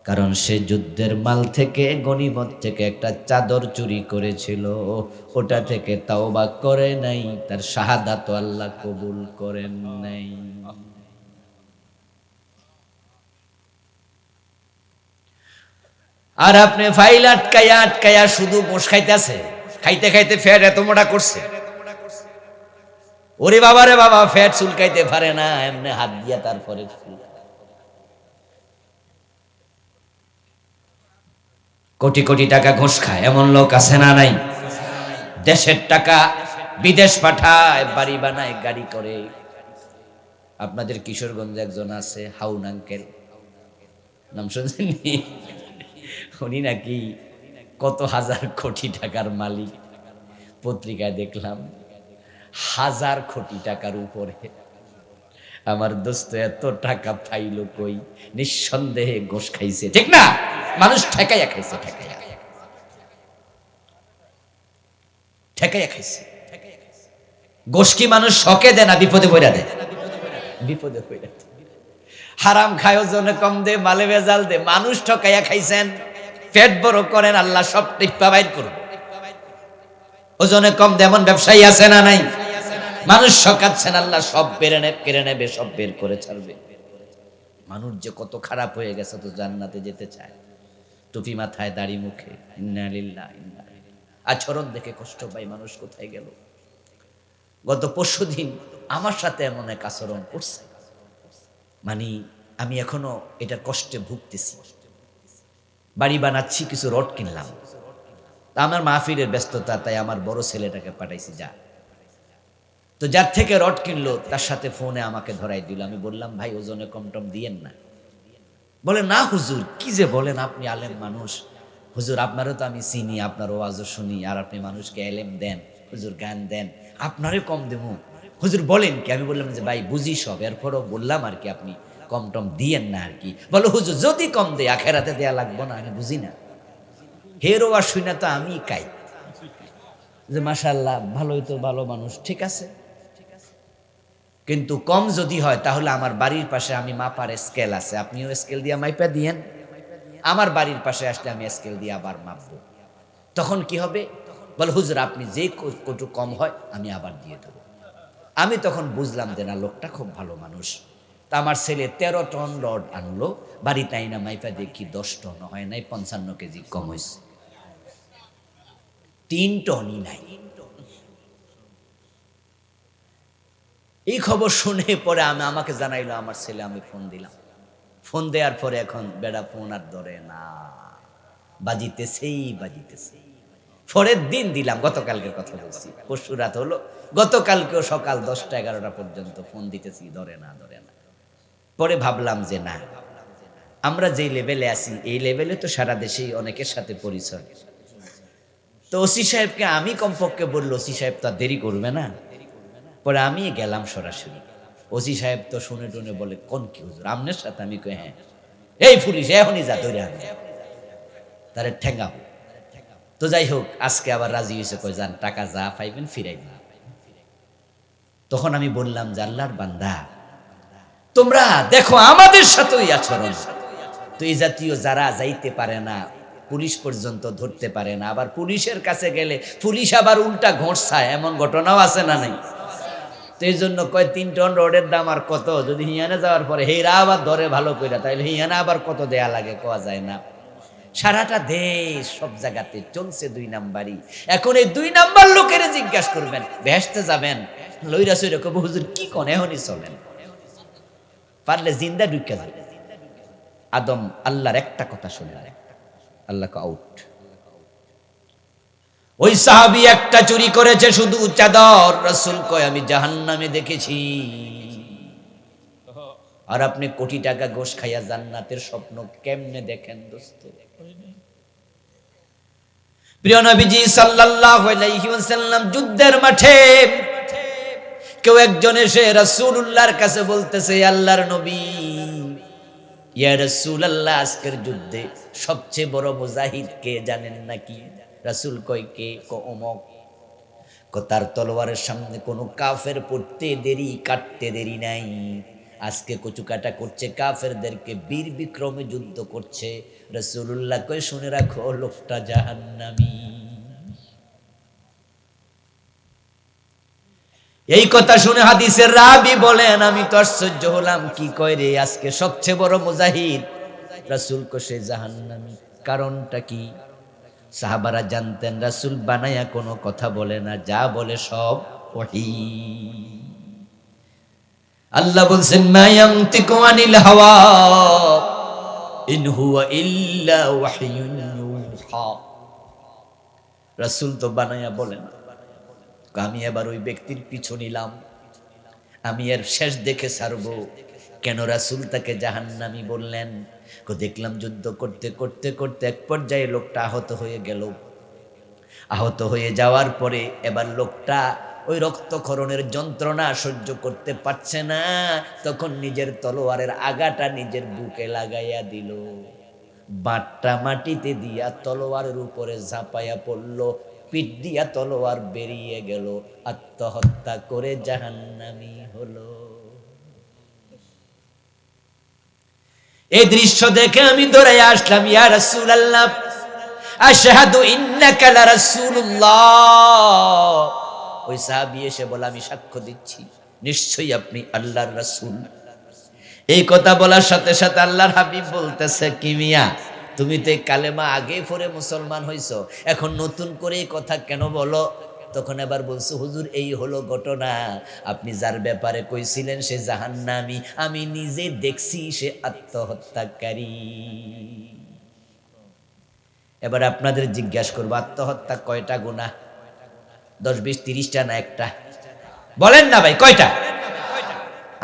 Speaker 1: কারণ সে যুদ্ধের মাল থেকে, গনিমত থেকে একটা চাদর চুরি করেছিল, ওটা থেকে তাওবা করে নাই, তার শাহাদাত আল্লাহ কবুল করেন নাই। আর আপনি ফাইল আটকায়া আটকায়া শুধু গোশ খাইতেছে, খাইতে খাইতে ফ্যাট এত মোটা করছে, ওরে বাবা রে বাবা, ফ্যাট চুলকাইতে পারে না, এমনি হাত দিয়া তারপরে কোটি কোটি টাকা ঘুষ খায় এমন লোক আছে না নাই? দেশের টাকা বিদেশ পাঠায়, বাড়ি বানায়, গাড়ি করে। আপনাদের কিশোরগঞ্জে একজন আছে, হাউন আঙ্কেল, নাম শুনছেন? উনি নাকি কত হাজার কোটি টাকার মালিক, পত্রিকায় দেখলাম 1000 কোটি টাকার উপরে। আমার দোস্ত এত টাকা পাইল কই? নিঃসন্দেহে ঘুষ খাইছে, ঠিক না? মানুষ ঠেকাইয়া খাইছে, ঠেকাইয়া ঠেকাইয়া খাইছে। ঘুষ কি মানুষ শখে দেয় না বিপদে পড়া দেয়? বিপদে পড়া। হারাম খায়, ওজনে কম দে, মালে ভেজাল দে, মানুষ ঠকাইয়া খাইছেন। পেট বড় করেন, আল্লাহ সব টিপ্পা বাইর করুন। ওজনে কম দেমন ব্যবসায়ী আছে না নাই? মানুষ ঠকাচ্ছেন, আল্লাহ সব কেড়ে নেবে, সব বের করে ছাড়বে। মানুষ যে কত খারাপ হয়ে গেছে, তো জান্নাতে যেতে চায়, টুপি মাথায়, দাড়ি মুখে, ইন্না লিল্লাহ ইন্না ইলাইহি। আচরণ দেখে কষ্ট পাই, মানুষ কোথায় গেল? গত পরশুদিন আমার সাথে এমন এক আচরণ করছে, মানে আমি এখনো এটার কষ্টে ভুগতেছি। বাড়ি বানাচ্ছি, কিছু রড কিনলাম, আমার মাহফিলের ব্যস্ততা, তাই আমার বড় ছেলেটাকে পাঠাইছি, যা। তো যার থেকে রড কিনলো তার সাথে ফোনে আমাকে ধরাই দিল। আমি বললাম, ভাই ওজনে কম টম দিয়েন না। বলে, না হুজুর, কি যে বলেন, আপনি আলেম মানুষ, হুজুর আপনারও তো আমি চিনি, আপনার ওয়াজও শুনি, আর আপনি মানুষকে এলেম দেন, হুজুর গান দেন, আপনারে কম দেবো হুজুর, বলেন কি? আমি বললাম যে ভাই বুঝি সব, এরপরও বললাম আর কি, আপনি কম টম দিয়েন না আর কি। বলো, হুজুর যদি কম দেয় আখেরাতে দেয়া লাগবো না? আমি বুঝি না, হেরো আর শুই না তো আমি কাই, যে মাশাআল্লাহ ভালোই তো, ভালো মানুষ, ঠিক আছে, কিন্তু কম যদি হয় তাহলে আমার বাড়ির পাশে আমি মাপার স্কেল আছে, আপনিও স্কেল দিয়ে মাইপা দিয়েন, আমার বাড়ির পাশে আসলে আমি স্কেল দিয়ে আবার মাপবো, তখন কি হবে? বলে, হুজুর আপনি যে কটু কম হয় আমি আবার দিয়ে দেবো। আমি তখন বুঝলাম যে না, লোকটা খুব ভালো মানুষ। তা আমার ছেলে 13 টন রড আনলো, বাড়িতে আইনা মাইপা দেখি 10 টন হয় নাই, 55 কেজি কম হয়েছে, 3 টনই নাই। এই খবর শুনে পরে আমাকে জানাইলো আমার ছেলে, আমি ফোন দিলাম, ফোন দেওয়ার পরে এখন বেড়া ফোন আর ধরে না, বাজিতেছেই। পরের দিন দিলাম, গতকালকের কথা বলছি, পরশু রাত হলো, গতকালকেও সকাল 10টা-11টা পর্যন্ত ফোন দিতেছি, ধরে না। পরে ভাবলাম যে না, আমরা যেই লেভেলে আছি এই লেভেলে তো সারা দেশেই অনেকের সাথে পরিচয়। তো ওসি সাহেবকে আমি কমপক্ষে বললো, ওসি সাহেব তো আর দেরি করবে না। পরে আমি গেলাম সরাসরি। ওসি সাহেব তো শুনে টুনে বলে, কোন কি হুজুর আপনার সাথে? আমি কই হ্যাঁ। এই পুলিশ এখনই যা ধরে আন, তারে ঠেঙ্গাবো। তো যাই হোক, আজকে আবার রাজি হয়েছে, কই যান, টাকা যা পাইবেন ফিরাই দিন। তখন আমি বললাম যে আল্লাহর বান্দা, তোমরা দেখো আমাদের সাথেই আচরণ। তো এই জাতীয় যারা যাইতে পারে না, পুলিশ পর্যন্ত ধরতে পারে না, আবার পুলিশের কাছে গেলে পুলিশ আবার উল্টা ঘোষায়, এমন ঘটনাও আছে না নাই? তো এই জন্য কয় 3 টন রোডের দাম আর কত, যদি হিয়ানে যাওয়ার পরে হেরা আবার ধরে ভালো করে, তাইলে হিয়ানে আবার কত দেয়া লাগে কোয়া যায় না। সারাটা দেশ সব জায়গাতে চলছে 2 নাম্বারই। এখন এই 2 নাম্বার লোকের জিজ্ঞাসা করবেন, বেহেশতে যাবেন, লইরা সইরা কব হুজুর কি কোন এখনই চলেন, পারলে জিন্দা ঢুকে যাবে। আদম আল্লাহর একটা কথা শুনলেন, আল্লাহকে আউট। ওই সাহাবী একটা চুরি করেছে শুধু চাদর, রাসূল কয় আমি জাহান্নামে দেখেছি। আর আপনি কোটি টাকা ঘোষ খাইয়া জান্নাতের স্বপ্ন কেমনে দেখেন দোস্ত? প্রিয় নবীজি সাল্লাল্লাহু আলাইহি ওয়াসাল্লাম যুদ্ধের মাঠে কেউ একজন এসে রাসূলুল্লাহর কাছে বলতেছে, আল্লাহর নবী, ইয়া রাসূলুল্লাহ, আজকের যুদ্ধে সবচেয়ে বড় মুজাহিদ কে জানেন নাকি? রাসূল কয় কে? অমক। তার তলোয়ারের সামনে কোনো কাফের পড়তে দেরি, কাটতে দেরি নাই। আজকে কচুকাটা করছে, কাফেরদেরকে বীর বিক্রমে যুদ্ধ করছে। রাসূলুল্লাহ কয় শুনে রাখো, লোকটা জাহান্নামী। এই কথা শুনে হাদিসের রাবি বলেন, আমি তো আশ্চর্য হলাম, কি কয় রে, আজকে সবচেয়ে বড় মুজাহিদ? রাসূল কয় সে জাহান্নামী। কারণটা কি? সাহাবারা জানতেন রাসূল বানায়া কোনো কথা বলে না, যা বলে সব ওহী। আল্লাহ বলছেন, মা ইয়ানতিকু আনিল হাওয়া ইন হুয়া ইল্লা ওয়াহয়ুন ইউহা। রাসূল তো বানায়া বলেন। আমি এবার ওই ব্যক্তির পিছু নিলাম, আমি এর শেষ দেখে ছাড়বো। কেন রাসূল তাকে জাহান্নামী বললেন? দেখলাম যুদ্ধ করতে করতে করতে এক পর্যায়ে লোকটা আহত হয়ে গেল। আহত হয়ে যাওয়ার পরে এবার লোকটা ওই রক্তক্ষরণের যন্ত্রণা সহ্য করতে পারছে না, তখন নিজের তলোয়ারের আগাটা নিজের বুকে লাগাইয়া দিল, বাটটা মাটিতে দিয়া তলোয়ারের উপরে ঝাঁপাইয়া পড়ল, পিঠ দিয়া তলোয়ার বেরিয়ে গেল, আত্মহত্যা করে জাহান্নামী হলো। এই দৃশ্য দেখে আমি দৌড়ে আসলাম, ইয়া রাসূলুল্লাহ, আশহাদু ইন্নাকা লা রাসূলুল্লাহ। ওই সাহাবী এসে বলে, আমি সাক্ষ্য দিচ্ছি নিশ্চয়ই আপনি আল্লাহর রাসূল। এই কথা বলার সাথে সাথে আল্লাহর হাবিব বলতেছে, কি মিয়া, তুমি তো কালেমা আগে পড়ে মুসলমান হইছো, এখন নতুন করে এই কথা কেন বলো? তখন আবার বলছো, হুজুর এই হলো ঘটনা, আপনি যার ব্যাপারে কইছিলেন সে জাহান্নামী, আমি নিজে দেখছি সে আত্মহত্যাকারী। এবার আপনাদের জিজ্ঞাসা করবো, আত্মহত্যা কয়টা গুনাহ? 10, 20, 30টা না একটা? বলেন না ভাই, কয়টা?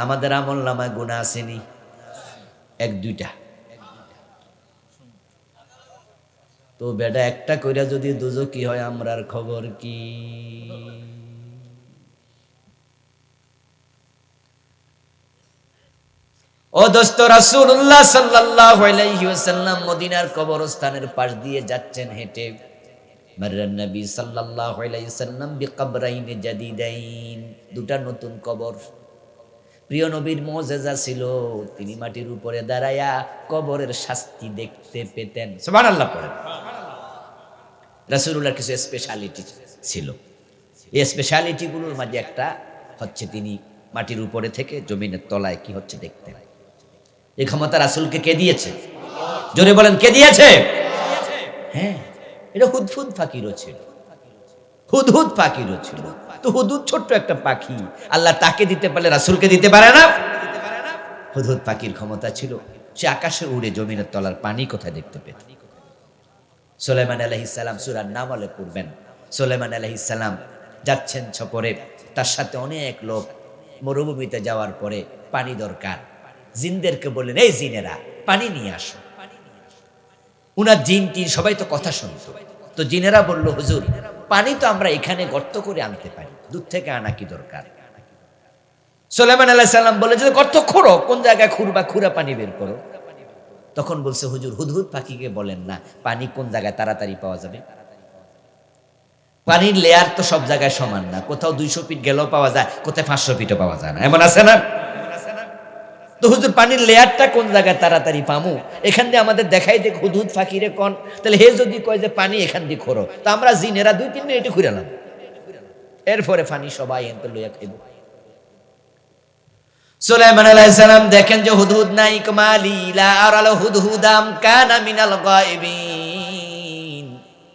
Speaker 1: আমাদের আমল নামায় গুনাহ আসেনি? 1-2টা। তো বেটা একটা কইরা যদি দোজখী হয়, আমরার খবর কি? ও দোস্ত, রাসূলুল্লাহ সাল্লাল্লাহু আলাইহি ওয়াসাল্লাম মদিনার কবরস্থানের পাশ দিয়ে যাচ্ছেন হেঁটে। মাররান নবী সাল্লাল্লাহু আলাইহি ওয়াসাল্লাম বিকবরাইন জাদিদাইন, দুটা নতুন কবর। প্রিয় নবীর মুজিজা ছিল, তিনি মাটির উপরে দাঁড়ায়া কবরের শাস্তি দেখতে পেতেন। সুবহানাল্লাহ পড়েন। রাসূলুল্লাহর কিছু স্পেশালিটি ছিল, এই স্পেশালিটিগুলোর মাঝে একটা হচ্ছে তিনি মাটির উপরে থেকে জমিনের তলায় কি হচ্ছে দেখতেন। এই ক্ষমতা রাসূলকে কে দিয়েছে? জোরে বলেন, কে দিয়েছে? হ্যাঁ, এটা হুদহুদ পাখিরও ছিল, হুদহুদ পাখিরও ছিল। তো হুদহুদ ছোট্ট একটা পাখি, আল্লাহ তাকে দিতে পারলে রাসূলকে দিতে পারে না? হুদহুদ পাখির ক্ষমতা ছিল। সে আকাশে উড়ে জমিনের তলার পানি কোথায় দেখতে পেত। সুলাইমান আলাইহিস সালাম সূরা নামলে পড়বেন। সুলাইমান আলাইহিস সালাম যাচ্ছেন সফরে, তার সাথে অনেক লোক। মরুভূমিতে যাওয়ার পরে পানি দরকার, জিনদেরকে বললেন, এই জিনেরা পানি নিয়ে আসো। উনার জিন টিন সবাই তো কথা শুনত। তো জিনেরা বলল, হুজুর পানি তো আমরা এখানে গর্ত করে আনতে পারি, দূর থেকে আনা কি দরকার? সুলাইমান আলাইহিস সালাম বলে, যে গর্ত খোঁড়ো, কোন জায়গায় খুঁড়বা, খুঁড়া পানি বের করো। তখন বলছে, হুজুর হুদহুদ পাখিকে বলেন না পানি কোন জায়গায় তাড়াতাড়ি পাওয়া যাবে। পানির লেয়ার তো সব জায়গায় সমান না, কোথাও 200 ফিট গেলেও পাওয়া যায়, কোথায় 500 ফিটও পাওয়া যায় না, এমন আছে না? তো হুজুর পানির লেয়ারটা কোন জায়গায় তাড়াতাড়ি পামু, এখান দিয়ে আমাদের দেখাই দেখ হুদহুদ ফাকিরে কোন। তাহলে হে যদি কয় যে পানি এখান দিয়ে খোরো, তো আমরা জিনেরা 2-3 মিনিটে খুঁড়ালাম, এরপরে পানি সবাই এনতে লইয়া খাইব। সুলাইমান আলাইহিস সালাম দেখেন যে হুদহুদ নাই, কমালি লা আরাল হুদহুদাম কানা মিনাল গায়বিন,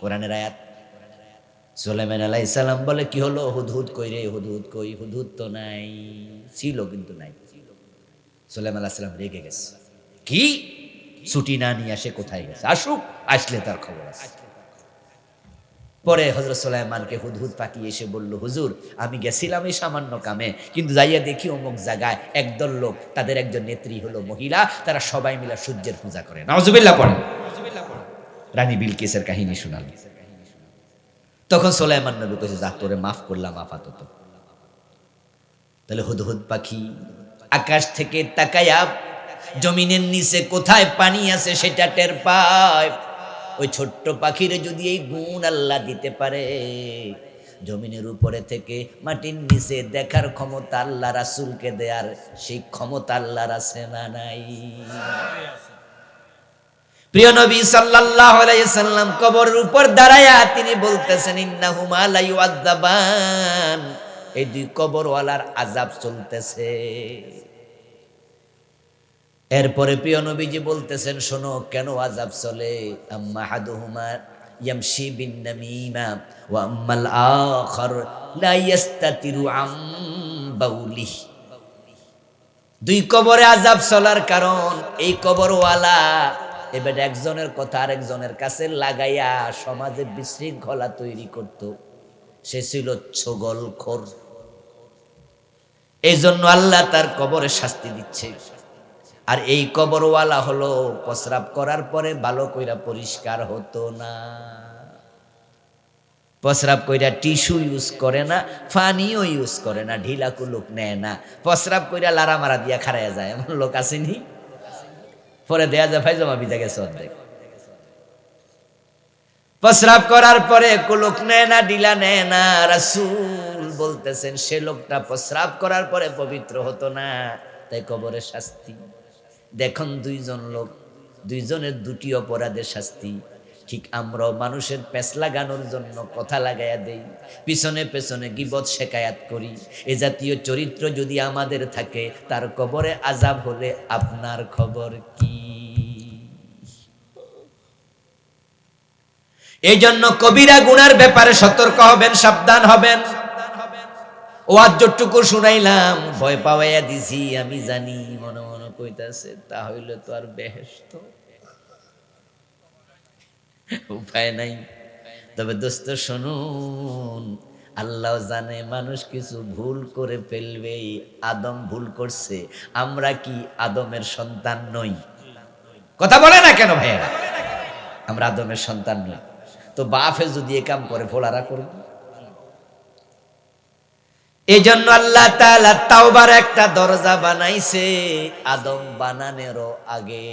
Speaker 1: কোরআনের আয়াত। সুলাইমান আলাইহিস সালাম বলে, কি হলো, হুদহুদ কই রে, হুদহুদ কই? হুদহুদ তো নাই, ছিল কিন্তু নাই। সুলাইমান আলাইহিস সালাম রেগে গেছে, কি ছুটি না নিয়ে আসে কোথায় গেছে, আসুক, আসলে তার খবর আছে। পরে হযরত সুলাইমানকে হুদহুদ পাখি এসে বলল, হুজুর আমি গেছিলাম এই সামান্য কামে, কিন্তু যাইয়া দেখি অমুক জায়গায় একদল লোক, তাদের একজন নেত্রী হলো মহিলা, তারা সবাই মিলে সূর্যের পূজা করে। নাউজুবিল্লাহ পড়েন। রানী বিলকিসের কাহিনী শোনালেন। তখন সুলাইমান নবী কইছে, যা তোরে মাফ করলাম আপাতত। তাহলে হুদহুদ পাখি আকাশ থেকে তাকায়া জমিনের নিচে কোথায় পানি আছে সেটা টের পায়। ওই ছোট্ট পাখির যদি এই গুণ আল্লাহ দিতে পারে, জমিনের উপরে থেকে মাটির নিচে দেখার ক্ষমতা আল্লাহ রাসূলকে দেয়ার সেই ক্ষমতা আল্লাহর আছে না নাই? প্রিয় নবী সাল্লাল্লাহু আলাইহি সাল্লাম কবরের উপর দাঁড়ায়া তিনি বলতেছেন, ইন্নাহুমা লা ইউআযাবান, এই দুই কবরওয়ালার আযাব চলতেছে। এরপরে প্রিয় নবীজি বলতেছেন, শোনো কেন আযাব চলে। আম্মা হাদুহুমা ইয়ামশি বিন নামিমা ওয়া আম্মাল আখার লা ইস্তাতিরু আম বাউলিহ। দুই কবরে আযাব চলার কারণ, এই কবরওয়ালা এবার একজনের কথা আরেকজনের কাছে লাগাইয়া সমাজে বিশৃঙ্খলা তৈরি করত। সে ছিল ছোগলখোর। এই জন্য আল্লাহ তার কবরে শাস্তি দিচ্ছে। আর এই কবরওয়ালা হলো প্রস্রাব করার পরে ভালো কইরা পরিষ্কার হতো না, প্রস্রাব কইরা টিস্যু ইউজ করে না, পানিও ইউজ করে না, ঢিলা কুলুক নেয় না, প্রস্রাব কইরা লারা মারা দিয়া খারাইয়া যায়, এমন লোক আসেনি? পরে দেয়া যায় ফাইজামা ভিজে গেছে অর্ধেক। প্রস্রাব করার পরে কুলুক নেয় না, ঢিলা নেয় না। রাসূল বলতেছেন সে লোকটা প্রস্রাব করার পরে পবিত্র হতো না, তাই কবরের শাস্তি। দেখুন দুইজন লোক, দুইজনের দুটি অপরাধের শাস্তি। ঠিক আমরাও মানুষের পেছ লাগানোর জন্য কথা লাগাইয়া দেই, পিছনে পেছনে গীবত শেকায়াত করি। এ জাতীয় চরিত্র যদি আমাদের থাকে, তার কবরে আযাব হলে আপনার খবর কি? এই জন্য কবিরা গুনার ব্যাপারে সতর্ক হবেন, সাবধান হবেন। ওয়াজ যতটুকু শুনাইলাম ভয় পাওয়াইয়া দিছি, আমি জানি মনে মনে কইতাছে তা হইলে তো আর বেহেশত, উপায় নাই। তবে দোস্ত শুনুন, আল্লাহ জানে মানুষ কিছু ভুল করে ফেলবে। আদম ভুল করছে, আমরা কি আদমের সন্তান নই? কথা বলে না কেন ভাইয়েরা? আমরা আদমের সন্তান নই, তো বাপে যদি এ কাম করে ফোলারা করব। এই জন্য আল্লাহ তাআলা তাওবার একটা দরজা বানাইছে আদম বানানেরও আগে।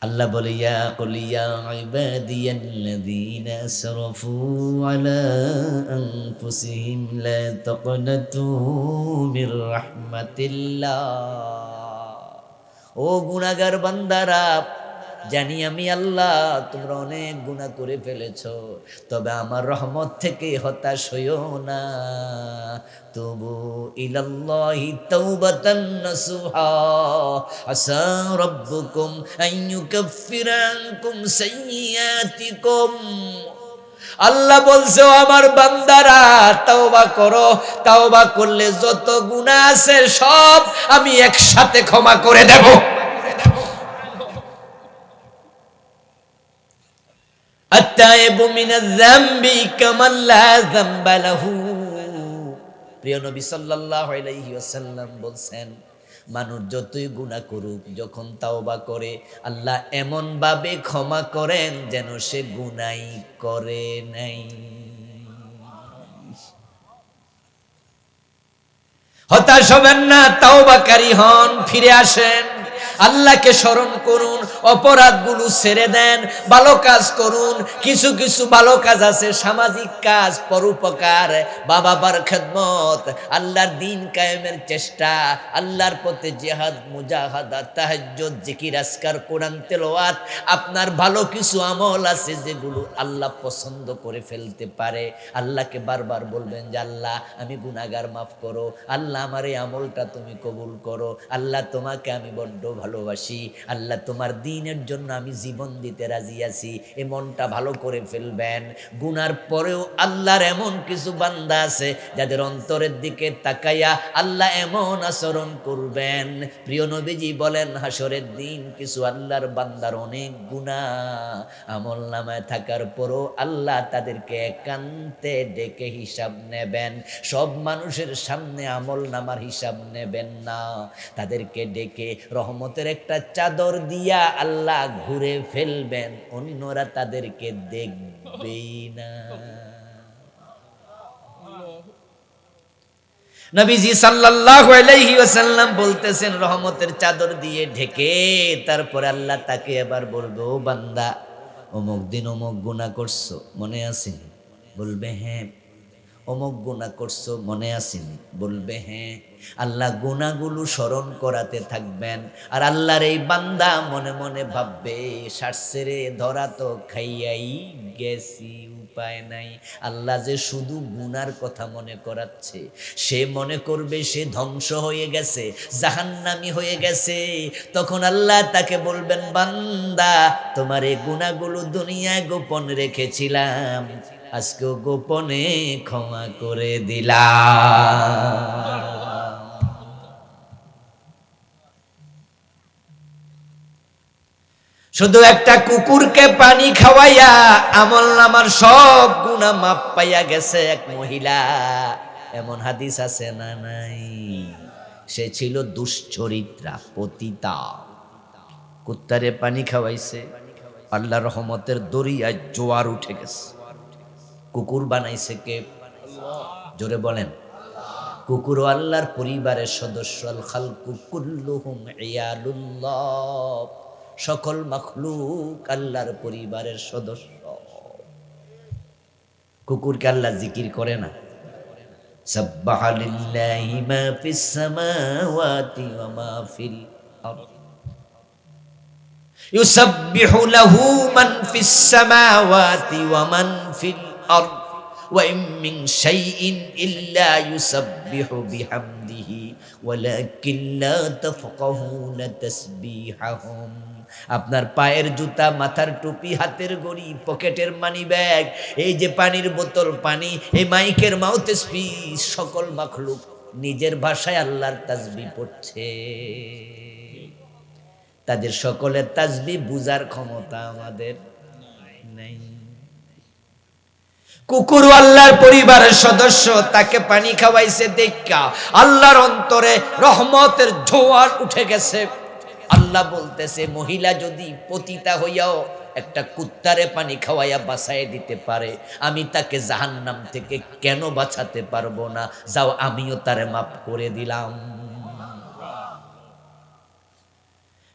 Speaker 1: আল্লাহ বলে, ইয়া কুল ইয়া ইবাদিয়াল্লাযীনা আসরাফু আলা আনফুসিহিম লা তাকনাতু মির রাহমাতিল্লাহ। ও গুনাহগার বান্দারা, জানি আমি আল্লাহ তোমরা অনেক গুনাহ করে ফেলেছো, তবে আমার রহমত থেকে হতাশ হইও না। তুবু ইলাল্লাহি তাওবাতান নাসুহা আসা রাব্বুকুম আন ইউকাফফিরা আনকুম সাইয়্যাতিকুম। আল্লাহ বলছে, ও আমার বান্দারা তাওবা করো, তাওবা করলে যত গুনাহ আছে সব আমি একসাথে ক্ষমা করে দেব। আত্তাইবু মিনাজ যামবি কামান লা যামবা লাহু। প্রিয় নবী সাল্লাল্লাহু আলাইহি ওয়াসাল্লাম বলছেন, মানুষ যতই গুনাহ করুক, যখন তাওবা করে আল্লাহ এমন ভাবে ক্ষমা করেন যেন সে গুনাহই করে নাই। হতাশ হবেন না, তাওবাকারী হন, ফিরে আসেন, আল্লাহকে স্মরণ করুন, অপরাধগুলো ছেড়ে দেন, ভালো কাজ করুন। কিছু কিছু ভালো কাজ আছে, সামাজিক কাজ, পরোপকার, বাবা মার খেদমত, আল্লাহর দ্বীন কায়েমের চেষ্টা, আল্লাহর পথে জিহাদ, মুজাহাদা, তাহাজ্জুদ, জিকির, আজকার, কোরআন তেলাওয়াত। আপনার ভালো কিছু আমল আছে যেগুলো আল্লাহ পছন্দ করে ফেলতে পারে। আল্লাহকে বারবার বলবেন যে আল্লাহ আমি গুনাহগার, মাফ করো। আল্লাহ আমার এই আমলটা তুমি কবুল করো। আল্লাহ তোমাকে আমি বড্ড ভালোবাসি। আল্লাহ তোমার দ্বীনের জন্য আমি জীবন দিতে রাজি আছি। এই মনটা ভালো করে ফেলবেন। গুনার পরেও আল্লাহর এমন কিছু বান্দা আছে যাদের অন্তরের দিকে তাকাইয়া আল্লাহ এমন আচরণ করবেন। প্রিয় নবীজি বলেন, হাসরের দিন কিছু আল্লাহর বান্দার অনেক গুনাহ আমল নামায় থাকার পরও আল্লাহ তাদেরকে একান্তে ডেকে হিসাব নেবেন। সব মানুষের সামনে আমল নামার হিসাব নেবেন না, তাদেরকে ডেকে রহমতের একটা চাদর দিয়া আল্লাহ ঘুরে ফেলবেন, অন্যরা তাদেরকে দেখবেই না। নবীজি সাল্লাল্লাহু আলাইহি ওয়াসাল্লাম বলতেছেন, রহমতের চাদর দিয়ে ঢেকে তারপর আল্লাহ তাকে এবার বলবে, ও বান্দা অমুক দিন অমুক গুনাহ করছো, মনে আছে? বলবে হ্যাঁ। অমুক গুনাহ করছো, মনে আসেনি? বলবে হ্যাঁ। আল্লাহ গুনাহগুলো স্মরণ করাতে থাকবেন, আর আল্লাহর এই বান্দা মনে মনে ভাববে, সারছে রে, ধরা তো খাইয়াই গেছি, উপায় নাই। আল্লাহ যে শুধু গুনার কথা মনে করাচ্ছে, সে মনে করবে সে ধ্বংস হয়ে গেছে, জাহান্নামী হয়ে গেছে। তখন আল্লাহ তাকে বলবেন, বান্দা তোমার এই গুনাহগুলো দুনিয়ায় গোপন রেখেছিলাম, আজকেও গোপনে ক্ষমা করে দিলাম। শুধু একটা কুকুরকে পানি খাওয়াইয়া আমল নামার সব গুনাহ মাপ পাইয়া গেছে এক মহিলা। এমন হাদিস আছে না নাই? সে ছিল দুশ্চরিত্রা, পতিতা। কুত্তারে পানি খাওয়াইছে, আল্লাহ রহমতের দরিয়ায় জোয়ার উঠে গেছে। কুকুর বানাইছে কে? জোরে বলেন। কুকুর আল্লাহর পরিবারের সদস্য। আল খালকু কুল্লুহুম ইয়ালুল্লাহ, সকল মাখলুক আল্লাহর পরিবারের সদস্য। কুকুরকে আল্লাহ জিকির করে না? সাব্বাহা লিল্লাহি মা ফিস সামাওয়াতি ওয়া মা ফিল আরদ, ইউসাব্বিহু লাহু মান ফিস সামাওয়াতি ওয়া মান ফিল আরদ ওয়া ইন মিন শাইইন ইল্লা ইউসাব্বিহু বিহামদিহি ওয়ালাকিন লা তাফকাহুনা তাসবিহাহুম। আপনার পায়ের জুতা, মাথার টুপি, হাতের ঘড়ি, পকেটের মানি ব্যাগ, এই যে পানির বোতল, পানি, এই মাইকের মাউথপিস, সকল মাখলুক নিজের ভাষায় আল্লাহর তাসবিহ পড়ছে। তাদের সকলের তাসবিহ বুঝার ক্ষমতা আমাদের নাই। কুকুর আল্লাহর পরিবারের সদস্য, তাকে পানি খাওয়াইছে দেখা আল্লাহর অন্তরে রহমতের জোয়ার উঠে গেছে। আল্লাহ বলতেছে, মহিলা যদি পতিতা হইয়াও একটা কুত্তারে পানি খাওয়াইয়া বাঁচাইয়া দিতে পারে, আমি তাকে জাহান্নাম থেকে কেন বাঁচাতে পারবো না? যাও, আমিও তারে মাফ করে দিলাম।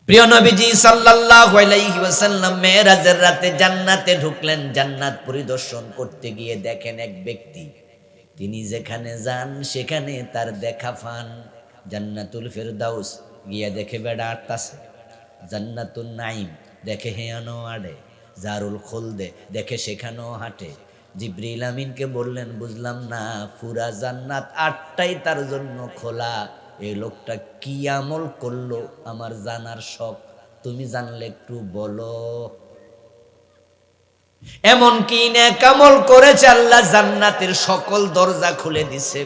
Speaker 1: প্রিয় নবীজি সাল্লাল্লাহু আলাইহি ওয়াসাল্লাম মেরাজের রাতে জান্নাতে ঢুকলেন। জান্নাত পরিদর্শন করতে গিয়ে দেখেন এক ব্যক্তি, তিনি যেখানে যান সেখানে তার দেখা পান। জান্নাতুল ফেরদাউস গিয়া দেখে বেড়া আটতাছে, জান্নাতুন নাইম দেখে হেয়ানো আড়ে, জারুল খুলদে দেখে সেখানেও হাঁটে। জিবরিল আমিনকে বললেন, বুঝলাম না, পুরা জান্নাত আটটাই তার জন্য খোলা। এই লোকটা কি আমল করলো আমার জানার শখ, তুমি জানলে একটু বলো। এমনকি নেক আমল করেছে আল্লাহ জান্নাতের সকল দরজা খুলে দিছে।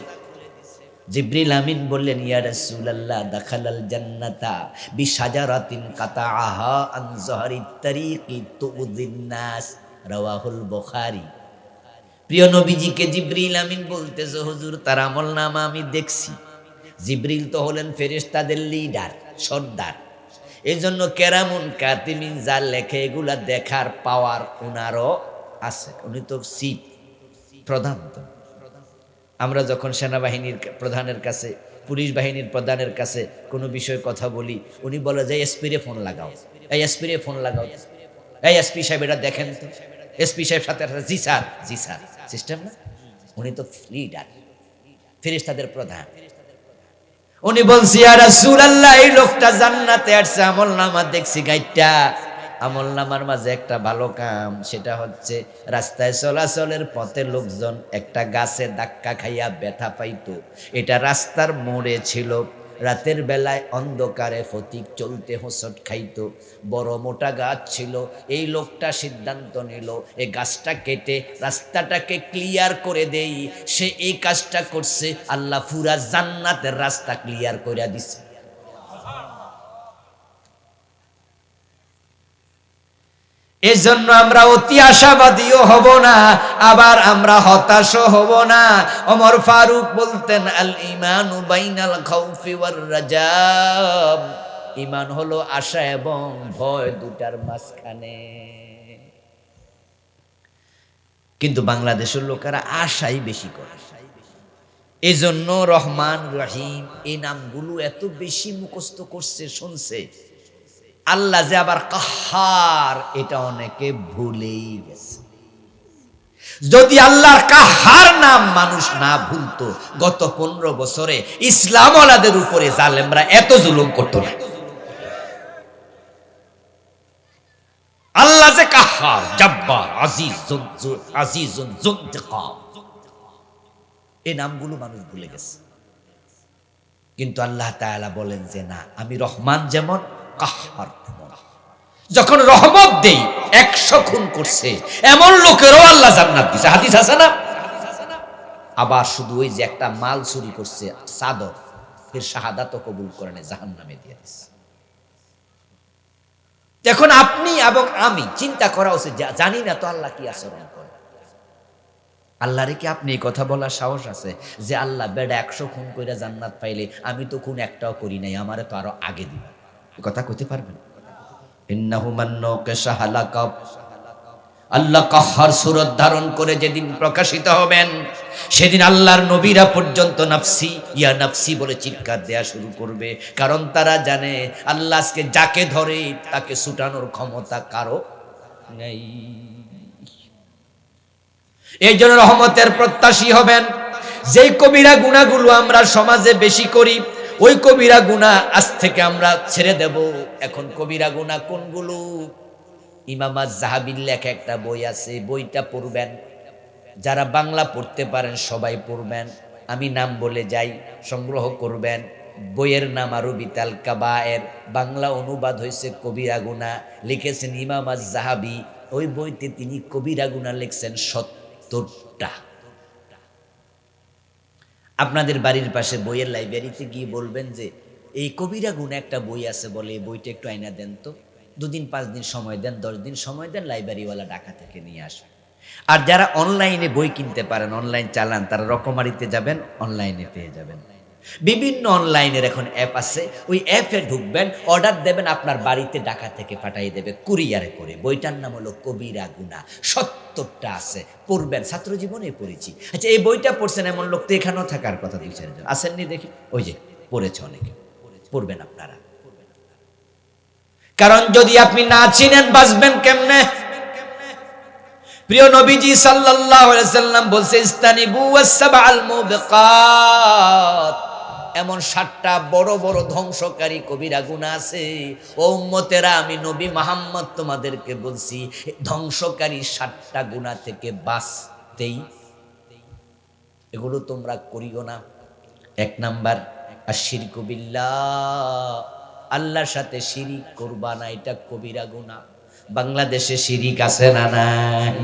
Speaker 1: জিবরিল আমিন বললেন, ইয়া রাসূলুল্লাহ দাখালাল জান্নাতা বিশাজারাতিন কাতাআহা আন যাহরিত তারিকি তুযিন নাস, রাওয়াহুল বুখারী। প্রিয় নবীজিকে জিবরিল আমিন বলতেছে, হুজুর তার আমলনামা আমি দেখছি। জিবরিল তো হলেন ফেরেশতাদের লিডার, সর্দার। এজন্য কেরামুন কাতিমিন যা লেখে এগুলা দেখার পাওয়ার উনারও আছে। উনি তো চিফ, প্রধান। তো আমরা যখন সেনাবাহিনীর প্রধানের কাছে, পুলিশ বাহিনীর প্রধানের কাছে কোনো বিষয়ে কথা বলি, উনি বলে যে এসপিরে ফোন লাগাও, এই এসপিরে ফোন লাগাও, এই এসপি সাহেব এটা দেখেন তো। এসপি সাহেব সাথে জি স্যার, জি স্যার, সিস্টেম না। উনি তো লিডার, ফেরেশতাদের প্রধান। উনি বলছি, ইয়া রাসূলুল্লাহ এই লোকটা জান্নাতে আসছে, আমলনামা দেখছি গাইটা। আমলনামার মাঝে একটা ভালো কাম, সেটা হচ্ছে রাস্তায় চলাচলের পথে লোকজন একটা গাছে ধাক্কা খাইয়া ব্যথা পাইতো। এটা রাস্তার মোড়ে ছিল, রাতের বেলায় অন্ধকারে ফতিক চলতে হোঁচট খাইতো। বড় মোটা গাছ ছিল। এই লোকটা সিদ্ধান্ত নিল এই গাছটা কেটে রাস্তাটাকে ক্লিয়ার করে দেই। সে এই কাজটা করছে, আল্লাহ পুরা জান্নাতের রাস্তা ক্লিয়ার করে দিছে। এজন্য আমরা অতি আশাবাদীও হব না, আবার আমরা হতাশও হব না। ওমর ফারুক বলতেন, আল ঈমানু বাইনাল খাউফি ওয়ার রাজা, ঈমান হলো আশা এবং ভয় দুটার মাঝখানে। কিন্তু বাংলাদেশের লোকেরা আশাই বেশি করে। এজন্য রহমান রহিম এই নামগুলো এত বেশি মুখস্থ করছে, শুনছে। আল্লাহ যে আবার কাহার, এটা অনেকে ভুলেই গেছে। যদি আল্লাহর কাহার নাম মানুষ না ভুলতো, গত 15 বছরে ইসলামওয়ালাদের উপরে জালেমরা এত জুলুম করতো না। আল্লাহ যে কাহার, জব্বার, আজিজুন যুনতিকাম, এই নামগুলো মানুষ ভুলে গেছে। কিন্তু আল্লাহ তাআলা বলেন যে না, আমি রহমান যেমন কাহার তেমন। যখন রহমত দেই 100 খুন করছে এমন লোকেরও আল্লাহ জান্নাত দিয়েছে, হাদিস আছে না? আবার শুধু ওই যে একটা মাল চুরি করছে চাদর, এর শাহাদাতও কবুল করে না, জাহান্নামে দিয়ে দিয়েছে। এখন আপনি এবং আমি চিন্তা করা উচিত, জানি না তো আল্লাহ কি আচরণ করে। আল্লাহরে কি আপনি এই কথা বলার সাহস আছে যে আল্লাহ বেডা 100 খুন কইরা জান্নাত পাইলে, আমি তো খুন একটাও করি নাই, আমারে তো আরো আগে দিবা? এই কথা কইতে পারবেন? ইন্নাহু মান নাকাশা হালাকা। আল্লাহ কাহার সূরত ধারণ করে যেদিন প্রকাশিত হবেন, সেদিন আল্লাহর নবীরা পর্যন্ত নাফসি ইয়া নাফসি বলে চিৎকার দেয়া শুরু করবে। কারণ তারা জানে আল্লাহ আজকে যাকে ধরে তাকে ছুটানোর ক্ষমতা কারো নেই। এই জন্য রহমতের প্রত্যাশী হবেন। যেই কবিরা গুনাহগুলো আমরা সমাজে বেশি করি, ওই কবিরা গুনাহ আজ থেকে আমরা ছেড়ে দেব। এখন কবিরা গুনাহ কোনগুলো? ইমাম আয-যাহাবীর লেখা একটা বই আছে, বইটা পড়বেন। যারা বাংলা পড়তে পারেন সবাই পড়বেন। আমি নাম বলে যাই, সংগ্রহ করবেন। বইয়ের নাম আরবিতাল কাবায়ের, বাংলা অনুবাদ হয়েছে কবিরা গুনাহ, লিখেছেন ইমাম আয-যাহাবী। ওই বইতে তিনি কবিরা গুনাহ লিখছেন 70টা। আপনাদের বাড়ির পাশে বইয়ের লাইব্রেরিতে গিয়ে বলবেন যে এই কবিরা গুনাহ একটা বই আছে, বলে এই বইটা একটু আইনা দেন তো। 2 দিন 5 দিন সময় দেন, 10 দিন সময় দেন, লাইব্রেরিওয়ালা ঢাকা থেকে নিয়ে আসবে। আর যারা অনলাইনে বই কিনতে পারেন, অনলাইন চালান, তারা রকমারিতে যাবেন, অনলাইনে পেয়ে যাবেন। বিভিন্ন অনলাইনের এখন অ্যাপ আছে, ওই অ্যাপে ঢুকবেন, অর্ডার দেবেন, আপনার বাড়িতে ঢাকা থেকে পাঠিয়ে দেবে কুরিয়ারে করে। বইটার নাম হলো কবিরা গুনাহ, 70টা আছে, পড়বেন। ছাত্র জীবনে পড়েছি। আচ্ছা, এই বইটা পড়ছেন এমন লোক তো এখানেও থাকার কথা 2-4 জন আসেননি দেখি? ওই যে পড়েছে অনেকে, পড়বেন আপনারা। কারণ যদি আপনি না চিনেন বাঁচবেন কেমনে? প্রিয় নবীজি সাল্লাল্লাহু আলাইহি সাল্লাম বলছে, ইস্তানিবু ওয়াস-সাবআল মুবিকাত। এমন 7টা বড় বড় ধ্বংসকারী কবিরা গুনাহ আছে। ও উম্মতেরা, আমি নবী মুহাম্মদ তোমাদেরকে বলছি, ধ্বংসকারী 7টা গুনাহ থেকে বাঁচতেই এগুলো তোমরা করিও না। 1 নাম্বার আশ-শিরকু বিল্লাহ, আল্লাহর সাথে শিরিক করবা না, এটা কবিরা গুনাহ। বাংলাদেশে শিরিক আছে না নাই?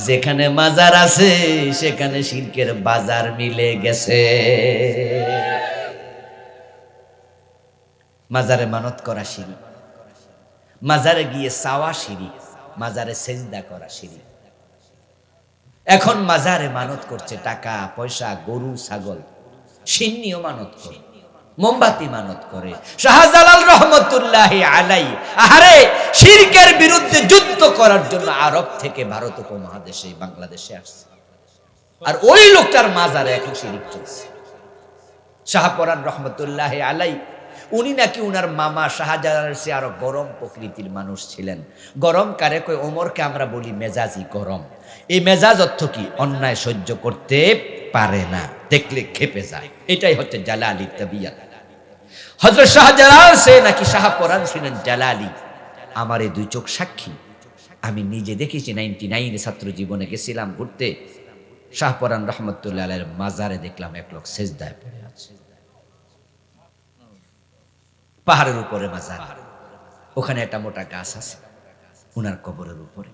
Speaker 1: যেখানে মাজার আছে সেখানে শিরকের বাজার মিলে গেছে। মাজারে মানত করা শিরিক, মাজারে গিয়ে চাওয়া শিরিক, মাজারে সেজদা করা শিরিক। এখন মাজারে মানত করছে টাকা পয়সা, গরু ছাগল, সিন্নিও মানত করে, মোমবাতি মানত করে। শাহজালাল রহমতুল্লাহি আলাই আহারে শিরকের বিরুদ্ধে যুদ্ধ করার জন্য আরব থেকে ভারত উপমহাদেশে বাংলাদেশে আসছে, আর ওই লোকটার মাজারে এখন শিরিক চলছে। শাহপরান রহমতুল্লাহি আলাই উনি নাকি উনার মামা শাহজালালের চেয়ে আরো গরম প্রকৃতির মানুষ ছিলেন। গরম কারে কই? ওমরকে আমরা বলি মেজাজি গরম। এই মেজাজ অর্থ কি? অন্যায় সহ্য করতে পারে না, দেখলে খেপে যায়। এটাই হচ্ছে জালালি তাবিয়াত। হযরত শাহজালাল সে নাকি শাহপরান ছিলেন জালালি। আমার এই দুই চোখ সাক্ষী, আমি নিজে দেখেছি। 99 ছাত্র জীবনে গেছিলাম ঘুরতে, শাহপরান রহমতুল্লাহ আলাইহির মাজারে দেখলাম এক লোক সেজদায় পড়ে আছে। পাহাড়ের উপরে মাজার, ওখানে একটা মোটা গাছ আছে উনার কবরের উপরে,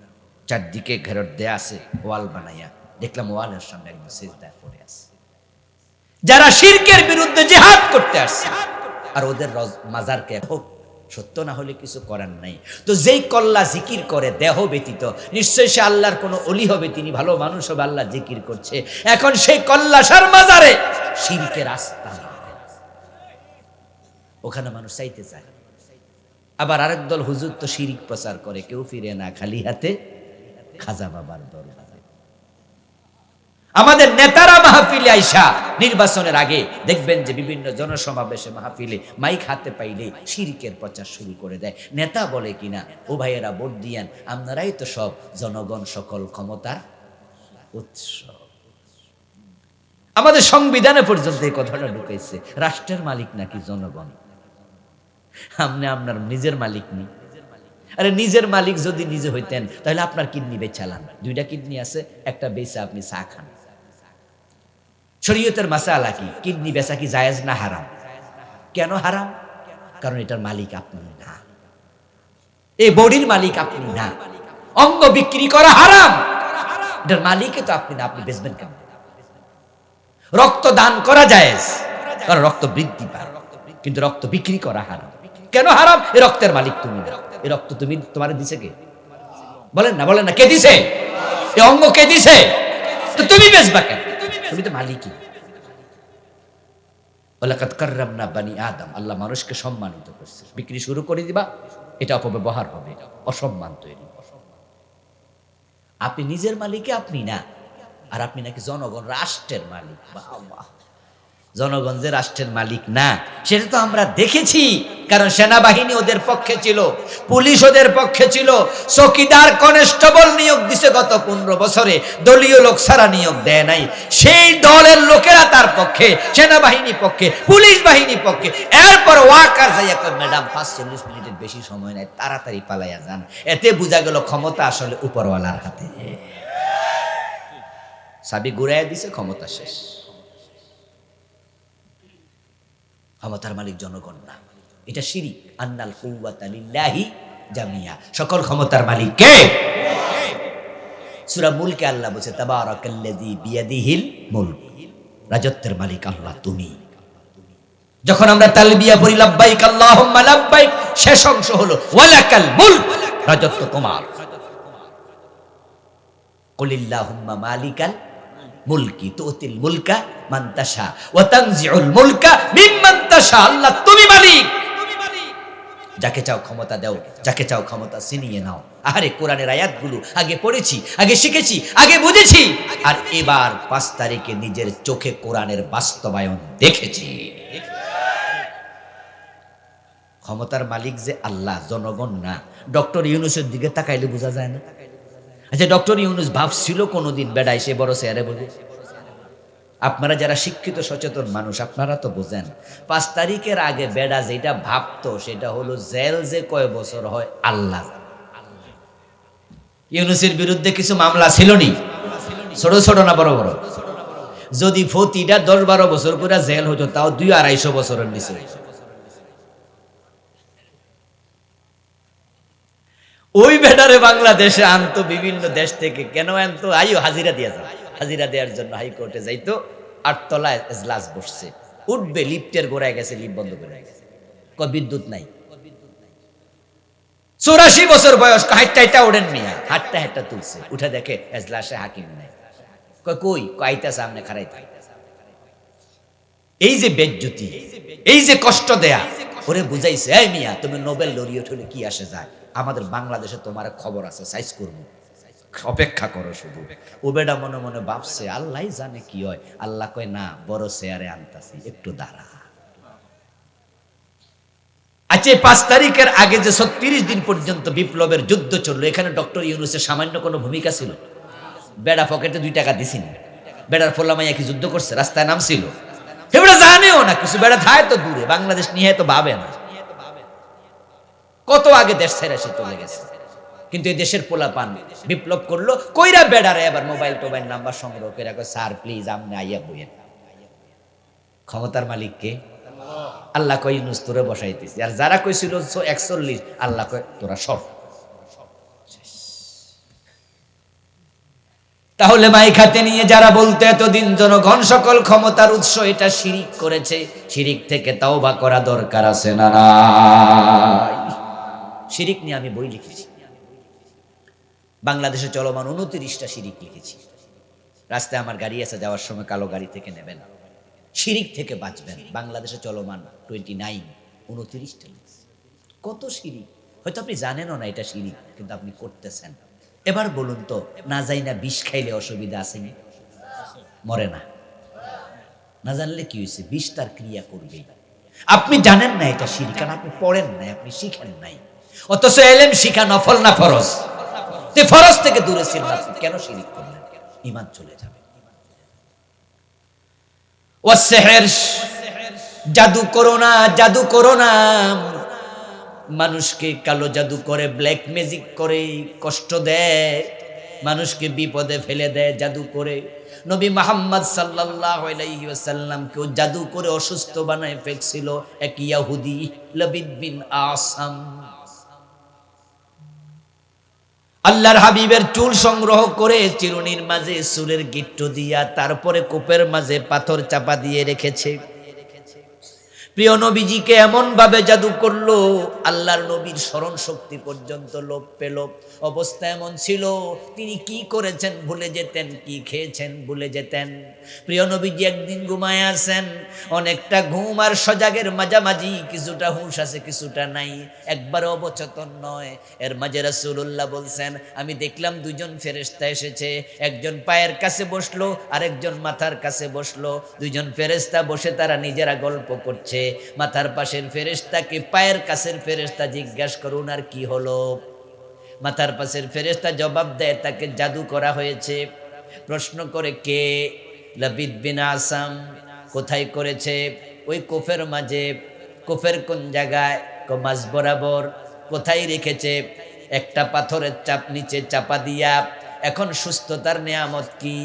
Speaker 1: চারদিকে ঘেরট দেয়া আছে, ওয়াল বানাইয়া। দেখলাম ওয়ালের সামনে একজন সেজদায় পড়ে আছে। যারা শিরকের বিরুদ্ধে জিহাদ করতে আসছে, আর ওদের মাজারকে সত্য না হলে কিছু করার নাই। তো যেই কল্লা জিকির করে দেহ ব্যতীত, নিশ্চয়ই সে আল্লাহর কোনো অলি হবে, তিনি ভালো মানুষ হবে, আল্লাহ জিকির করছে। এখন সেই কল্লাসার মাজারে শিরকের আস্তানা, ওখানে মানুষ চাইতে চায়। আবার আরেক দল হুজুর তো শিরিক প্রচার করে, কেউ ফিরে না খালি হাতে খাজা বাবার দরবারে। আমাদের নেতারা মাহফিলে আইসা নির্বাচনের আগে দেখবেন যে বিভিন্ন জনসমাবেশে মাহফিলে মাইক হাতে পাইলে শিরকের প্রচার শুরু করে দেয়। নেতা বলে কিনা, ও ভাইয়েরা ভোট দিয়েন, আপনারাই তো সব জনগণ সকল ক্ষমতার উৎস। আমাদের সংবিধানে পর্যন্ত এই কথাটা ঢুকেছে, রাষ্ট্রের মালিক নাকি জনগণ। আপনি আপনার নিজের মালিক নেই। আরে নিজের মালিক যদি নিজে হইতেন তাহলে আপনার কিডনি বেচালান, দুইটা কিডনি আছে, একটা বেচা আপনি চা খান। শরীয়তের মাসালা কি? কিডনি বেচা কি জায়েজ না হারাম? কেন হারাম? কারণ এটার মালিক আপনি না, এই বডির মালিক আপনি না। অঙ্গ বিক্রি করা হারাম, এটার মালিকই তো আপনি না, আপনি বেচবেন কেন? রক্ত দান করা জায়েজ, কারণ রক্ত বৃদ্ধি পায়, কিন্তু রক্ত বিক্রি করা হারাম। কেন হারাম? এই রক্তের মালিক তুমি না। এই রক্ত তুমি, তোমার দিছে কে? বলেন না, বলেন না, কে দিছে? এই অঙ্গ কে দিছে? তো তুমি বেচবা কেন? তুমি তো মালিকই। ওয়ালাকাদ কাররামনা বানি আদম, আল্লাহ মানুষকে সম্মানিত করছে। বিক্রি শুরু করে দিবা, এটা অপব্যবহার হবে, অসম্মান তৈরি। আপনি নিজের মালিকে আপনি না, আর আপনি নাকি জনগণ রাষ্ট্রের মালিক। বাবা, জনগণ যে রাষ্ট্রের মালিক না সেটা তো আমরা দেখেছি, কারণ সেনাবাহিনী ওদের পক্ষে ছিল, পুলিশ ওদের পক্ষে ছিল, চৌকিদার কনস্টেবল নিয়োগ দিছে গত 15 বছরে, দলীয় লোক ছাড়া নিয়োগ দেয় নাই। সেই দলের লোকেরা তার পক্ষে, সেনাবাহিনী পক্ষে, পুলিশ বাহিনী পক্ষে। এরপর ওয়াকার যাইয়া কয়, ম্যাডাম 45 মিনিটের বেশি সময় নাই, তাড়াতাড়ি পালাইয়া যান। এতে বোঝা গেল ক্ষমতা আসলে উপরওয়ালার হাতে। চাবি ঘুরাইয়া দিছে, ক্ষমতা শেষ। ক্ষমতার মালিক জনগণ না, এটা শিরিক। আন্নাল কুওয়াতা লিল্লাহি জামিয়া, সকল ক্ষমতার মালিক কে? সূরা মুলকে আল্লাহ বলেছে, তাবারাকাল্লাযী বিয়াদিহিল মুলক, রাজত্বের মালিক আল্লাহ তুমি। যখন আমরা তালবিয়া পড়ি লাব্বাইক আল্লাহুম্মা লাব্বাইক, শেষ অংশ হলো ওয়ালাকাল মুলক, রাজত্ব তোমার। কুলিল্লাহুম্মা মালিকাল মুলকি তুতিল মুলকা মান তাশা ওয়া তানজিউল মুলকা মিম্মান তাশা, আল্লাহ তুমি মালিক, যাকে চাও ক্ষমতা দাও, যাকে চাও ক্ষমতা ছিনিয়ে নাও। আরে কোরআনের আয়াতগুলো আগে পড়েছি, আগে শিখেছি, আগে বুঝেছি, আর এবার 5 তারিখে নিজের চোখে কোরআনের বাস্তবায়ন দেখেছি। ক্ষমতার মালিক যে আল্লাহ, জনগণ না। ডক্টর ইউনূসের দিকে তাকাইলে বোঝা যায় না? আচ্ছা, ডক্টর ইউনূস ভাবছিল কোনোদিন বেড়াই সে বড় চেয়ারে বলবে? আপনারা যারা শিক্ষিত সচেতন মানুষ, আপনারা তো বোঝেন 5 তারিখের আগে বেড়া যেটা ভাবতো সেটা হলো জেল যে কয় বছর হয় আল্লাহ। ইউনূসের বিরুদ্ধে কিছু মামলা ছিল নি? ছোট ছোট না বড় বড়? যদি ফতিটা 10-12 বছর করে জেল হতো, তাও 200-250 বছরের নিচে। ওই বেটারে বাংলাদেশে আনতো বিভিন্ন দেশ থেকে। কেন আনতো? আইও হাজিরা দিয়ে যাও, হাজিরা দেওয়ার জন্য হাইকোর্টে যাইতো। 8 তলায় এজলাস বসছে, উঠবে, লিফটের গোড়ায় গেছে, লিফট বন্ধ করে গেছে, বিদ্যুৎ নাই। 84 বছর বয়স, হাইটটা ওড়েন মিয়া, হাটটা তুলছে, উঠে দেখে এজলাসে হাকিম নাই। কই আইতা সামনে খারাই থাই। এই যে বেজ্জতি, এই যে কষ্ট দেয়া, ওরে বুঝাইছে, এই মিয়া তুমি নোবেল লরিয়েট হলে কি আসে যায়, আমাদের বাংলাদেশে তোমার খবর আছে, সাইজ করবো, অপেক্ষা করো শুধু। ও বেটা মনে মনে ভাবছে আল্লাহ জানে কি হয়। আল্লাহ কয় না, বড় চেয়ারে আনতাছি, একটু দাঁড়া। আচ্ছা, 5 তারিখের আগে যে 36 দিন পর্যন্ত বিপ্লবের যুদ্ধ চললো, এখানে ডক্টর ইউনূসের সামান্য কোনো ভূমিকা ছিল? বেড়া পকেটে 2 টাকা দিছিনি, বেড়ার ফোলা মাইয়া কি যুদ্ধ করছে? রাস্তায় নামছিল? এবারে জানেও না কিছু, বেড়া থায় তো দূরে, বাংলাদেশ নিয়ে তো ভাবে না। কত আগে দেশ ছেড়ে সে চলে গেছে, কিন্তু এই দেশের পোলা পান বিপ্লব করলো, কইরা বেড়ারে এবার মোবাইল টোবাইল নাম্বার সংগ্রহ করে কয় স্যার প্লিজ আপনি আইয়া বইয়েন। ক্ষমতার মালিক কে? আল্লাহ কয় ইউনূস তোরে বসাইতেছি। আর যারা কইছিল 41, আল্লাহ কয় তোরা সর। তাহলে মাইক হাতে নিয়ে যারা বলতে এতদিন জনগণ সকল ক্ষমতার উৎস, এটা শিরিক করেছে, শিরিক থেকে তাওবা করা দরকার আছে না নাই? শিরিক নিয়ে আমি বই লিখেছি, বাংলাদেশে চলমান 29টা শিরিক লিখেছি। রাস্তায় আমার গাড়ি আছে, যাওয়ার সময় কালো গাড়ি থেকে নেবেন, শিরিক থেকে বাঁচবেন। বাংলাদেশে চলমান 29টা। কত শিরিক, হয়তো আপনি জানেনও না এটা শিরিক, কিন্তু আপনি করতেছেন। এবার বলুন তো, না যাই না বিষ খাইলে অসুবিধা আসেনি? মরে না, না জানলে কি হয়েছে, বিষ তার ক্রিয়া করবেই। আপনি জানেন না এটা শিরিক, কারণ আপনি পড়েন নাই, আপনি শিখেন নাই। অথচ এলেম শিখা নফল না ফরজ? ফরজ থেকে দূরে ছিলেন, আপনি কেন শিরিক করলেন? ঈমান চলে যাবে। ওয়াসসিহর, জাদু করো না, জাদু করো না। মানুষকে কালো জাদু করে, ব্ল্যাক ম্যাজিক করে কষ্ট দেয়, মানুষকে বিপদে ফেলে দেয় জাদু করে। নবী মুহাম্মদ সাল্লাল্লাহু আলাইহি ওয়াসাল্লাম কেউ জাদু করে অসুস্থ বানায় ফেলছিল এক ইহুদি, লাবিদ বিন আসাম। আল্লাহর হাবিবের চুল সংগ্রহ করে চিরুনির মাঝে চুলের গিট্টু দিয়া, তারপরে কূপের মাঝে পাথর চাপা দিয়ে রেখেছে। প্রিয় নবীজিকে এমন ভাবে জাদু করলো, আল্লাহর নবীর স্মরণ শক্তি পর্যন্ত লোপ পেল। অবস্থা এমন ছিল, তিনি কি করেছেন ভুলে যেতেন, কি খেয়েছেন ভুলে যেতেন। প্রিয় নবীজি একদিন ঘুমায় আছেন, অনেকটা ঘুম আর সজাগের মাঝামাঝি, কিছুটা হুঁশ আছে কিছুটা নাই, একবার অবচেতন নয়। এর মাঝে রাসূলুল্লাহ বলছেন, আমি দেখলাম 2 জন ফেরেশতা এসেছে, একজন পায়ের কাছে বসলো, আরেকজন মাথার কাছে বসলো। 2 জন ফেরেশতা বসে তারা নিজেরা গল্প করছে। মাথার পাশের ফেরেশতাকে পায়ের কাছের ফেরেশতা জিজ্ঞাসা করুন আর কি হলো? মাথার পাশের ফেরেশতা জবাব দেয়, তাকে জাদু করা হয়েছে। প্রশ্ন করে কে? লাবিদ বিন আসাম। কোথায় করেছে? ওই কূপের মাঝে। কূপের কোন জায়গায়? মাঝ বরাবর। কোথায় রেখেছে? একটা পাথরের চাপ নিচে চাপা দিয়া। এখন সুস্থতার নিয়ামত কি?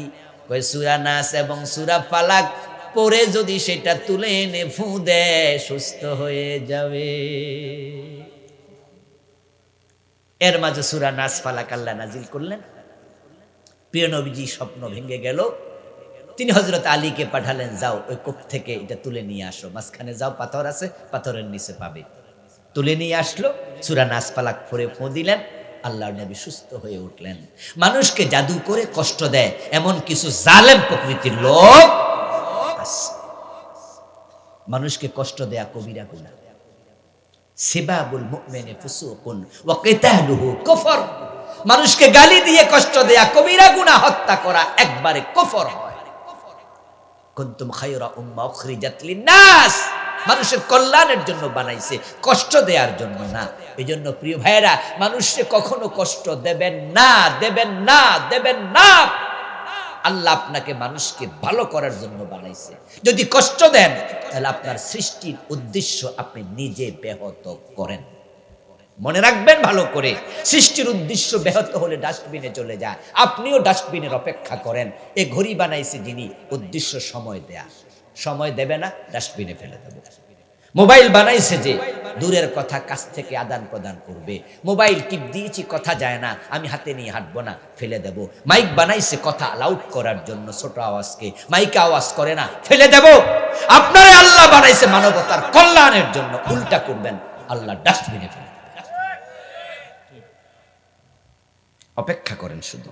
Speaker 1: কই সূরা নাস এবং সূরা ফালাক পরে যদি সেটা তুলে এনে ফু দেয়, সুস্থ হয়ে যাবে। এর মাঝে সূরা নাস ফালাক আল্লাহ নাজিল করলেন। প্রিয় নবীজি স্বপ্ন ভেঙে গেল। তিনি হযরত আলীকে পাঠালেন, যাও ওই কূপ থেকে এটা তুলে নিয়ে আসো, মাঝখানে যাও, পাথর আছে, পাথরের নিচে পাবে। তুলে নিয়ে আসলো, সূরা নাস ফালাক পড়ে ফু দিলেন, আল্লাহর নবী সুস্থ হয়ে উঠলেন। মানুষকে জাদু করে কষ্ট দেয় এমন কিছু জালেম প্রকৃতির লোক আছে। মানুষকে কষ্ট দেয়া কবিরা গুনাহ। সিবাবুল মুমিনি ফুসুকুন ওয়া কিতালুহু কুফর। মানুষকে গালি দিয়ে কষ্ট দেয়া কবিরা গুনাহ, হত্যা করা একবারে কুফর হয়। কুনতুম খায়রা উম্মাহ উখরিজাত লিন-নাস, মানুষের কল্যাণের জন্য বানাইছে, কষ্ট দেওয়ার জন্য না। এজন্য প্রিয় ভাইয়েরা, মানুষকে কখনো কষ্ট দেবেন না, দেবেন না, দেবেন না। আল্লাহ আপনাকে মানুষকে ভালো করার জন্য বানাইছে। যদি কষ্ট দেন, তাহলে আপনার সৃষ্টির উদ্দেশ্য আপনি নিজে ব্যাহত করেন। মনে রাখবেন ভালো করে, সৃষ্টির উদ্দেশ্য ব্যাহত হলে ডাস্টবিনে চলে যায়। আপনিও ডাস্টবিনের অপেক্ষা করেন। এই ঘড়ি বানাইছে যিনি, উদ্দেশ্য সময় দেয়া। সময় দেবে না, ডাস্টবিনে ফেলে দেব। মোবাইল বানাইছে যে দূরের কথা কাছ থেকে আদান প্রদান করবে। মোবাইল টিপ দিয়েছি, কথা যায় না, আমি হাতে নিয়ে হাঁটবো না, ফেলে দেব। মাইক বানাইছে কথা লাউড করার জন্য, ছোট আওয়াজকে, মাইকে আওয়াজ করে না, ফেলে দেব। আপনারে আল্লাহ বানাইছে মানবতার কল্যাণের জন্য, উল্টা করবেন, আল্লাহ ডাস্টবিনে ফেলে দেবে। অপেক্ষা করেন, শুধু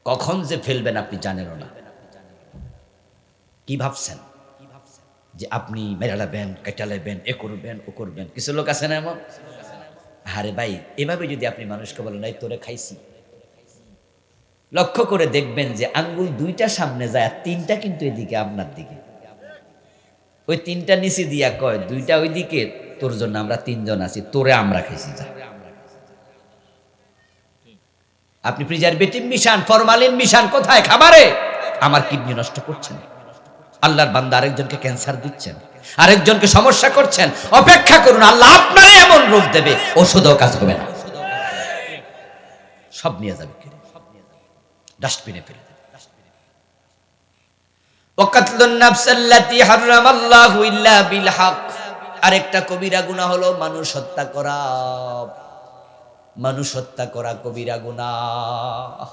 Speaker 1: কখন যে ফেলবেন আপনি জানেনও না। কি ভাবছেন যে আপনি মেরালাবেন, কেটালাবেন, এ করবেন, ও করবেন? কিছু লোক আছে না এমন? আরে ভাই, এভাবে যদি আপনি মানুষকে বলেন এই তোরে খাইছি, লক্ষ্য করে দেখবেন যে আঙ্গুল দুইটা সামনে যায়, তিনটা কিন্তু এদিকে আপনার দিকে। ওই তিনটা নিচে দিয়া কয় দুইটা ওই দিকে, তোর জন্য আমরা তিনজন আছি, তোরে আমরা খাইছি। যা, আপনি প্রিজারভেটিভ মিশান, ফরমালিন মিশান কোথায়? খাবারে। আমার কিডনি নষ্ট করছেন, আল্লাহর বান্দা আরেকজনকে ক্যান্সার দিচ্ছেন, আরেকজনকে সমস্যা করছেন। অপেক্ষা করুন, আল্লাহ আপনারে এমন রোগ দেবে, ওষুধও কাজ হবে না, সব নিয়ে যাবে, ডাস্টবিনে ফেলে দেবে। ওয়াকাতলুন নাফসাল্লাতী হারামাল্লাহু ইল্লা বিল হক। আরেকটা কবিরা গুনাহ হলো মানুষ হত্যা করা। মানুষ হত্যা করা কবিরা গুনাহ।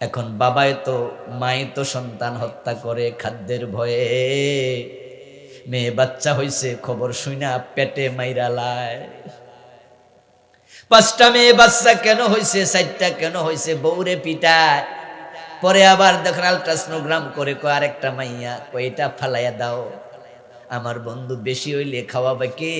Speaker 1: এখন বাবাই তো মাই তো সন্তান হত্যা করে খাদ্যের ভয়ে। মেয়ে বাচ্চা হইছে, খবর শুনা পেটে মাইরা লায়। 5টা মেয়ে বাচ্চা কেন হইছে, 4টা কেন হইছে, বউরে পিটায়। পরে আবার দেখেন আলট্রাসোনোগ্রাম করে কয় আরেকটা মাইয়া, কয় এটা ফালাইয়া দাও। আমার বন্ধু বেশি হইলে খাওয়াবে কে,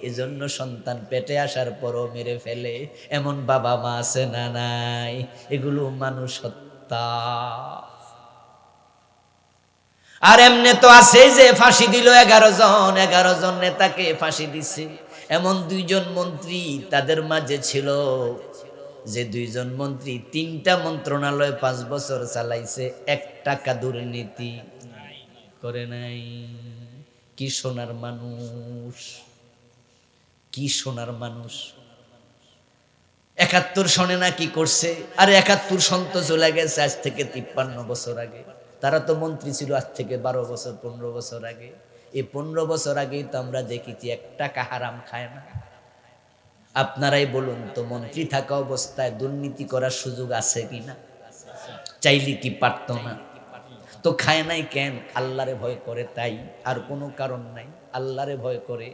Speaker 1: এজন্য সন্তান পেটে আসার পরও মেরে ফেলে। এমন বাবা মা আছে না নাই? এগুলো মানুষ হত্যা। আর এমনি তো আছে যে ফাঁসি দিল 11 জন নেতাকে ফাঁসি দিছে। এমন 2 জন মন্ত্রী তাদের মাঝে ছিল, যে 2 জন মন্ত্রী 3টা মন্ত্রণালয় 5 বছর চালাইছে, 1 টাকা দুর্নীতি করে নাই। কি সোনার মানুষ, কি সোনার মানুষ। 71 সনে না কি করছে? আরে 71 সন তো চলে গেছে আজ থেকে 53 বছর আগে। তারা তো মন্ত্রী ছিল আজ থেকে 12 বছর 15 বছর আগে। এই 15 বছর আগেই তো আমরা দেখেছি 1 টাকা হারাম খায় না। আপনারাই বলুন তো, মন্ত্রী থাকা অবস্থায় দুর্নীতি করার সুযোগ আছে কিনা? চাইলে কি পারতো না? তো খায় নাই কেন? আল্লাহরে ভয় করে, তাই, আর কোনো কারণ নাই, আল্লাহরে ভয় করে।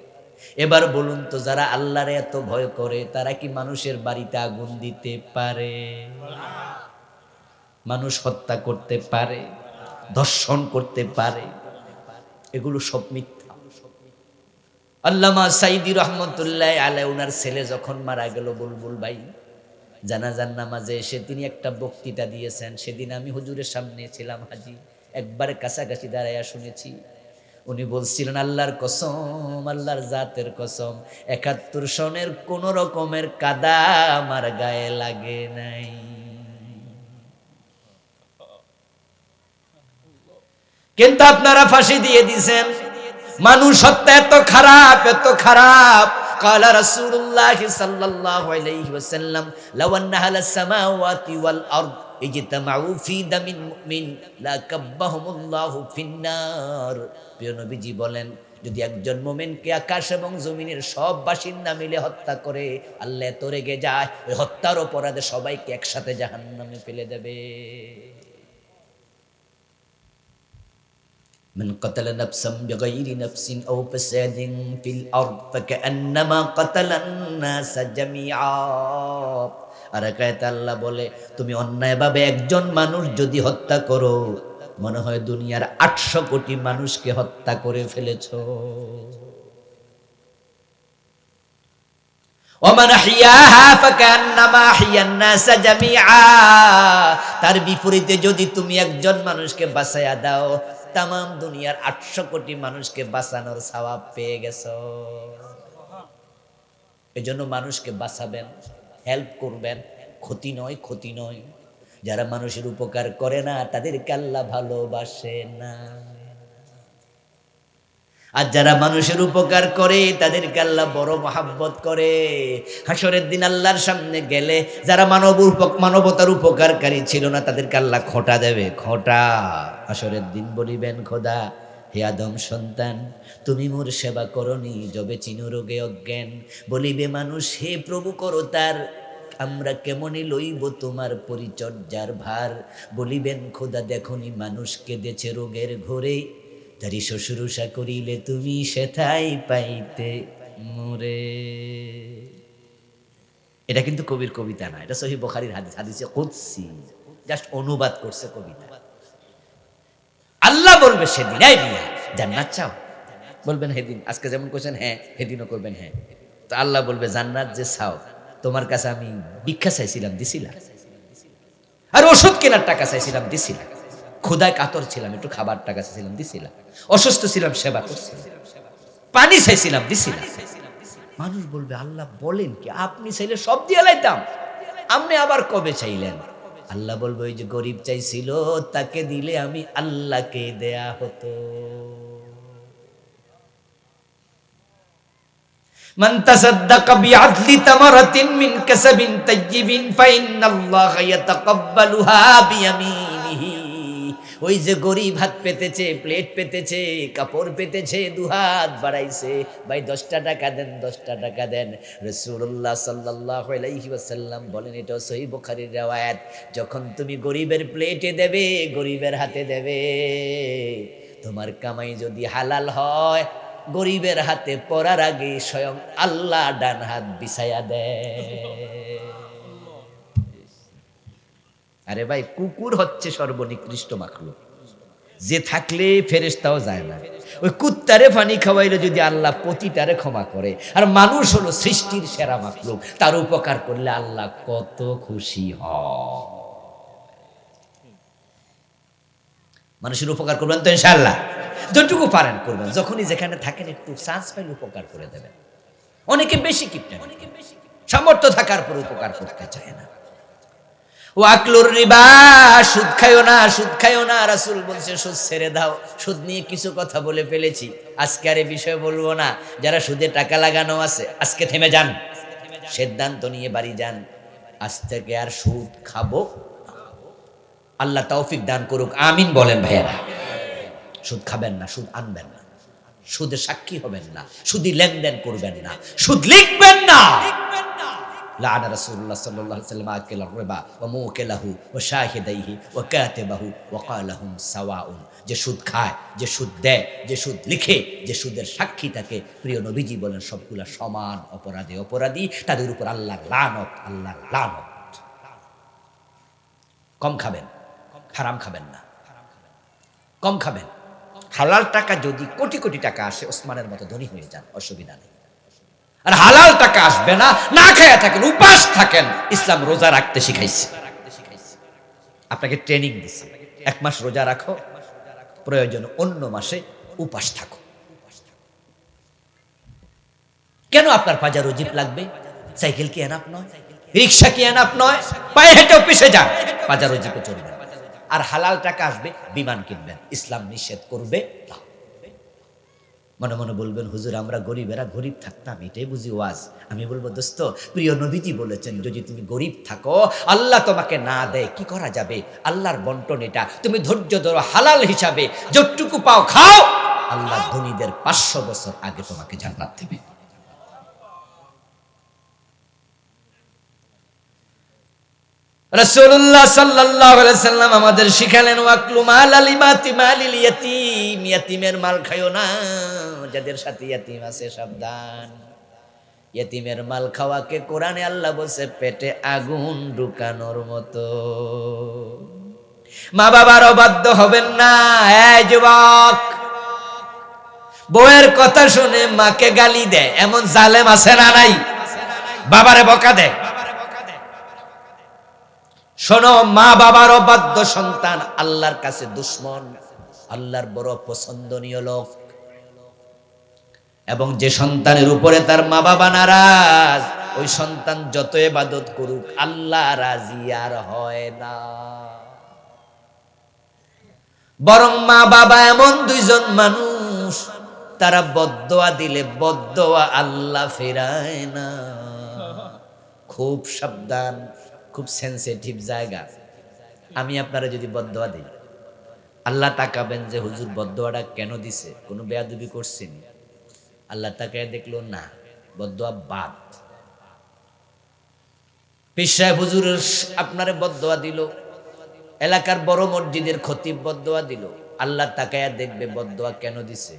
Speaker 1: এবার বলুন তো, যারা আল্লাহরে এত ভয় করে তারা কি মানুষের বাড়িতে আগুন দিতে পারে? মানুষ হত্যা করতে পারে? ধর্ষণ করতে পারে? এগুলো সব মিথ্যা। আল্লামা সাইদি রহমতুল্লাহ আলাইহি, ওনার ছেলে যখন মারা গেল, বুলবুল ভাই, জানাজার নামাজে এসে তিনি একটা বক্তৃতা দিয়েছেন। সেদিন আমি হুজুরের সামনে ছিলাম, হাজি, একবারে কাছাকাছি দাঁড়াইয়া শুনেছি। উনি বলছিলেন, আল্লাহর কসম, আল্লাহর জাতের কসম, 71 সনের কোন রকমের কাদা আমার গায়ে লাগে নাই। কিন্তু আপনারা ফাঁসি দিয়ে দিয়েছেন। মানুষ হত্যা এত খারাপ, এত খারাপ। قال رسول الله صلى الله عليه وسلم لو ان اهل السماوات والارض اجتمعوا في دم المؤمن لكبهم الله في النار। প্রিয় নবীজি বলেন, যদি একজন মুমিনকে আকাশ এবং জমিনের সব বাসিন্দা মিলে হত্যা করে, আল্লাহ এত রেগে যায়, ওই হত্যার অপরাধে সবাইকে একসাথে জাহান্নামে ফেলে দেবে। من قتل نفسا بغير نفس أو فساد في الأرض فكأنما قتل الناس جميعا। আর আয়াতে আল্লাহ বলে, তুমি অন্যায়ভাবে একজন মানুষ যদি হত্যা করো, মনে হয় দুনিয়ার 800 কোটি মানুষকে হত্যা করে ফেলেছো। ওমান আহইয়াহা ফাকান্নামা আহইয়ান নাস জামিআ। তার বিপরীতে যদি তুমি একজন মানুষকে বাঁচায়া দাও, তামাম দুনিয়ার 800 কোটি মানুষকে বাঁচানোর সওয়াব পেয়ে গেছো। এজন্য মানুষকে বাঁচাবেন, হেল্প করবেন, ক্ষতি নয়, ক্ষতি নয়। যারা মানুষের উপকার করে না তাদেরকে আল্লাহ ভালোবাসে না, আর যারা মানুষের উপকার করে তাদেরকে আল্লাহ বড় মহাব্বত করে। হাসরের দিন আল্লাহর সামনে গেলে যারা মানবতার উপকারকারী ছিল না তাদেরকে আল্লাহ খোঁটা দেবে, খোঁটা। হাসরের দিন বলিবেন, খোদা হে আদম সন্তান, তুমি মোর সেবা করনি, যবে চিন রোগে অজ্ঞান। বলিবে মানুষ, হে প্রভু করো তার, আমরা কেমনে লইব তোমার পরিচর্যার ভার। বলিবেন খোদা দেখনি মানুষ কেঁদেছে রোগের ঘোরে, তারি শ্বশুরুষা করিলে তুমি সেথাই পাইতে মোরে। এটা কিন্তু কবির কবিতা না, এটা সহিহ বুখারীর হাদিস, হাদিসে কুদসি, জাস্ট অনুবাদ করছে কবিতা। আল্লাহ বলবে সেদিন, এই মিয়া জান্নাত চাও? বলবেন হেদিন, আজকে যেমন করছেন হ্যাঁ, হেদিনও করবেন হ্যাঁ। তো আল্লাহ বলবে জান্নাত যে চাও, তোমার কাছে আমি ভিক্ষা চাইছিলাম, দিছিলাম? আর ওষুধ কেনার টাকা চাইছিলাম, দিছিলাম? ক্ষুধায় কাতর ছিলাম, একটু খাবার টাকা চাইছিলাম, দিছিলাম? অসুস্থ ছিলাম, সেবা করছিলাম? পানি চাইছিলাম, দিছিলাম? মানুষ বলবে আল্লাহ বলেন কি, আপনি চাইলে সব দিয়ে লাইতাম, আপনি আবার কবে চাইলেন? আল্লাহ বলবে ওই যে গরিব চাইছিল, তাকে দিলে আমি আল্লাহকে দেয়া হতো। মান তাসাদ্দাকা বিআদলি তামারাতিন মিন কাসাবিন তাইয়্যিবিন ফাইন্নাল্লাহা ইয়াতাকাব্বালুহা বিয়ামিনিহি। ওই যে গরিব হাত পেতেছে, প্লেট পেতেছে, কাপড় পেতেছে, দুহাত বাড়াইছে, ভাই 10টা টাকা দেন, 10টা টাকা দেন। রাসূলুল্লাহ সাল্লাল্লাহু আলাইহি ওয়াসাল্লাম বলেন, এটা সহিহ বুখারীর riwayat, যখন তুমি গরিবের প্লেটে দেবে, গরিবের হাতে দেবে, তোমার কামাই যদি হালাল হয়, গরিবের হাতে পড়ার আগে স্বয়ং আল্লাহ ডান হাত বিছায়া দেয়। আরে ভাই, কুকুর হচ্ছে সর্বনিকৃষ্ট মাখলুক, যে থাকলে ফেরেশতাও যায় না। ওই কুত্তারে পানি খাওয়াইলে যদি আল্লাহ পতিতারে ক্ষমা করে, আর মানুষ হলো সৃষ্টির সেরা মাখলুক, তার উপকার করলে আল্লাহ কত খুশি হয়। মানুষের উপকার করবেন তো ইনশাআল্লাহ, যতটুকু পারেন করবেন, যখনই যেখানে থাকেন একটু চান্স পাইলে উপকার করে দেবেন। অনেকে বেশি কিপটেন, সামর্থ্য থাকার পর উপকার করতে চায় না। ওয়াকলুর রিবা, সুদ খাইও না, সুদ খাইও না। রাসূল বলছে সুদ ছেড়ে দাও। সুদ নিয়ে কিছু কথা বলে ফেলেছি, আজকে আর এই বিষয়ে বলবো না। যারা সুদে টাকা লাগানো আছে, আজকে থেমে যান, সিদ্ধান্ত নিয়ে বাড়ি যান, আজ থেকে আর সুদ খাবো। আল্লাহ তৌফিক দান করুক, আমিন বলেন ভাইয়েরা। সুদ খাবেন না, সুদ আনবেন না, সুদে সাক্ষী হবেন না, সুদি লেনদেন করবেন না, সুদ লিখবেন না। লাআনা রাসূলুল্লাহ সাল্লাল্লাহু আলাইহি ওয়াসাল্লাম আকিলার রিবা ওয়া মুকিলাহু ওয়া শাহিদাইহি ওয়া কাতিবাহু ওয়া ক্বালাহুম সাওয়াউন। যে সুদ খায়, যে সুদ দেয়, যে সুদ লিখে, যে সুদের সাক্ষী থাকে, প্রিয় নবীজি বলেন সবগুলা সমান অপরাধী, অপরাধী, তাদের উপর আল্লাহর লানত, আল্লাহর লানত। কম খাবেন, হারাম খাবেন না, কম খাবেন। হালাল টাকা যদি কোটি কোটি টাকা আসে, ওসমানের মতো ধনী হয়ে যান, অসুবিধা নেই। আর হালাল টাকা আসবে না, না খেয়ে থাকেন, উপাস থাকেন। ইসলাম রোজা রাখতে শিখাইছে, আপনাকে ট্রেনিং দিচ্ছে। 1 মাস রোজা রাখো, প্রয়োজন অন্য মাসে উপাস থাকো। কেন আপনার পাজা রোজিপ লাগবে? সাইকেল কি এনাফ নয়? রিক্সা কি এনাফ নয়? পায়ে হেঁটে অফিসে যান, পাজা রোজিপে চলবে। আর হালাল টাকা আসবে, বিমান কিনবেন, ইসলাম নিষেধ করবে না। মনে মনে বলবেন হুজুর আমরা গরিবেরা গরিব থাকতাম, এটাই বুঝি ওয়াজ। আমি বলবো দোস্ত, প্রিয় নবীজি বলেছেন যদি তুমি গরিব থাকো, আল্লাহ তোমাকে না দেয়, কি করা যাবে? আল্লাহর বন্টন এটা, তুমি ধৈর্য ধরো, হালাল হিসাবে যতটুকু পাও খাও, আল্লাহ ধনীদের 500 বছর আগে তোমাকে জান্নাত দেবে। রাসূলুল্লাহ সাল্লাল্লাহু আলাইহি সাল্লাম আমাদের শিখালেন ওয়াকলু মালাল মালিল ইয়াতীম, ইয়াতীমের মাল খায়ও না, যাদের সাথে ইয়াতীম আছে সাবধান। ইয়াতীমের মাল খাওয়াকে কোরআনে আল্লাহ বলছে পেটে আগুন ঢুকানোর মতো। মা বাবার অবাধ্য হবেন না। এই যুবক, বউয়ের কথা শুনে মাকে গালি দেয়, এমন জালেম আছে না নাই? বাবারে বকা দেয়। শোনো, মা বাবার অবাধ্য সন্তান আল্লাহর কাছে দুশ্মন, আল্লাহর বড় পছন্দনীয় লোক। এবং যে সন্তানের উপরে তার মা বাবা নারাজ, ওই সন্তান যত ইবাদত করুক আল্লাহ রাজি আর হয় না। বরং মা বাবা এমন দুইজন মানুষ, তারা বদদোয়া দিলে বদদোয়া আল্লাহ ফেরায় না। খুব সাবধান, খুব সেনসিটিভ জায়গা। আমি আপনারা যদি বদদোয়া দিই, আল্লাহ তাকাবেন যে হুজুর বদদোয়াটা কেন দিছে, কোনো বেয়াদবি করছেন? আল্লাহ তাকায় দেখলো না, বদদোয়া বাদ। পীর সাহেব হুজুর আপনারে বদদোয়া দিল, এলাকার বড় মসজিদের খতিব বদদোয়া দিল, আল্লাহ তাকায়া দেখবে বদদোয়া কেন দিছে?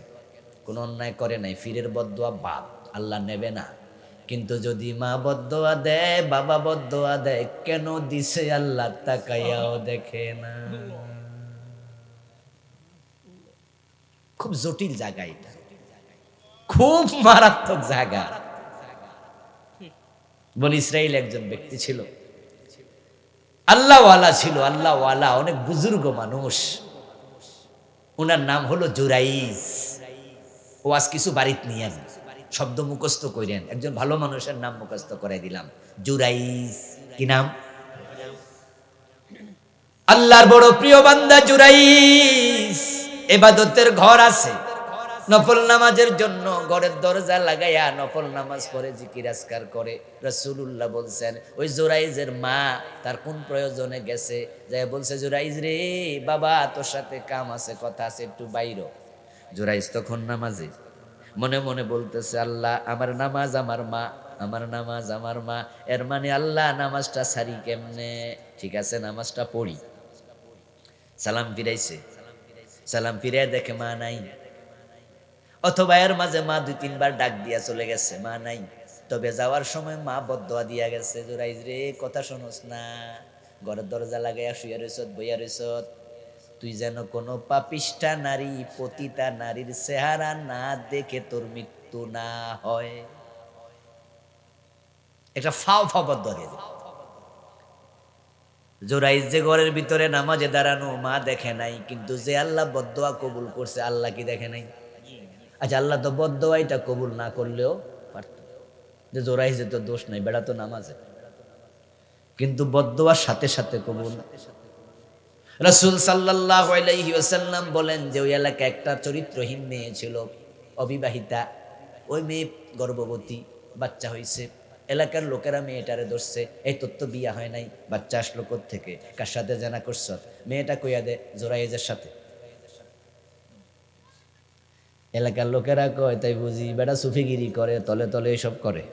Speaker 1: কোনো অন্যায় করে নাই, ফিরের বদদোয়া বাদ, আল্লাহ নেবে না। কিন্তু যদি মা বদদোয়া দেয়, বাবা বদদোয়া দেয়, কেন দিছে আল্লাহ তাকায়াও দেখে না। খুব জটিল জায়গা এটা, খুব মারাত্মক জায়গা। বনি ইসরাইল একজন ব্যক্তি ছিল, আল্লাহওয়ালা ছিল, আল্লাহওয়ালা, অনেক বুজুর্গ মানুষ। ওনার নাম হলো জুরাইজ। ও আজ কিছু বাড়িতে নিয়ে শব্দ মুখস্থ করেন, একজন ভালো মানুষের নাম মুখস্থ করে দিলাম, জুরাইজ। কি নাম? আল্লাহর বড় প্রিয় বান্দা জুরাইজ। ইবাদতের ঘর আছে, নফল নামাজের জন্য ঘরের দরজা লাগাইয়া নফল নামাজ পড়ে জিকির আজকার করে। রাসূলুল্লাহ বলছেন ওই জুরাইজের মা তার কোন প্রয়োজনে গেছে, যাই বলছে জুরাইজ রে বাবা তোর সাথে কাম আছে, কথা আছে, একটু বাইর। জুরাইজ তখন নামাজে, মনে মনে বলতেছে আল্লাহ আমার নামাজ আমার মা, আমার নামাজ আমার মা, এর মানে আল্লাহ নামাজটা সারি কেমনে? ঠিক আছে নামাজটা পড়ি। সালাম ফিরাইছে, সালাম ফিরে দেখে মা নাই, অথবা এর মাঝে মা দুই তিনবার ডাক দিয়া চলে গেছে, মা নাই। তবে যাওয়ার সময় মা বদদোয়া দিয়া গেছে, জুরাইজ রে কথা শোনস না, ঘরের দরজা লাগাইয়া শুয়ে রইছত, বইয়া রইছত, তুই যেন কোনো পাপিষ্ঠা নারী, পতিতা নারীর চেহারা না দেখে তোর মৃত্যু না হয়। একটা ফাও ফাও বদদোয়া দিয়ে দিল। জুরাইজ যে ঘরের ভিতরে নামাজে দাঁড়ানো, মা দেখে নাই, কিন্তু যে আল্লাহ বদদোয়া কবুল করছে আল্লাহ কি দেখে নাই? আচ্ছা আল্লাহ তো বদদোয়াটা কবুল না করলেও পারত, যে জোরাইজে তো দোষ নাই, বেড়া তো নামাজে, কিন্তু বদদোয়ার সাথে সাথে কবুল। রাসূল সাল্লাল্লাহু আলাইহি ওয়াসাল্লাম বলেন যে ওই এলাকায় একটা চরিত্রহীন মেয়ে ছিল, অবিবাহিতা। ওই মেয়ে গর্ভবতী, বাচ্চা হয়েছে। এলাকার লোকেরা মেয়েটারে ধরছে, এই তোর তো বিয়া হয় নাই, বাচ্চা আসলো কোত্থেকে, কার সাথে জানা করছ? মেয়েটা কইয়া দে জোরাইজের সাথে। এলাকার লোকেরা কয় তাই বুঝি বেটা সুফিগিরি করে, তলে তলে এসব করে।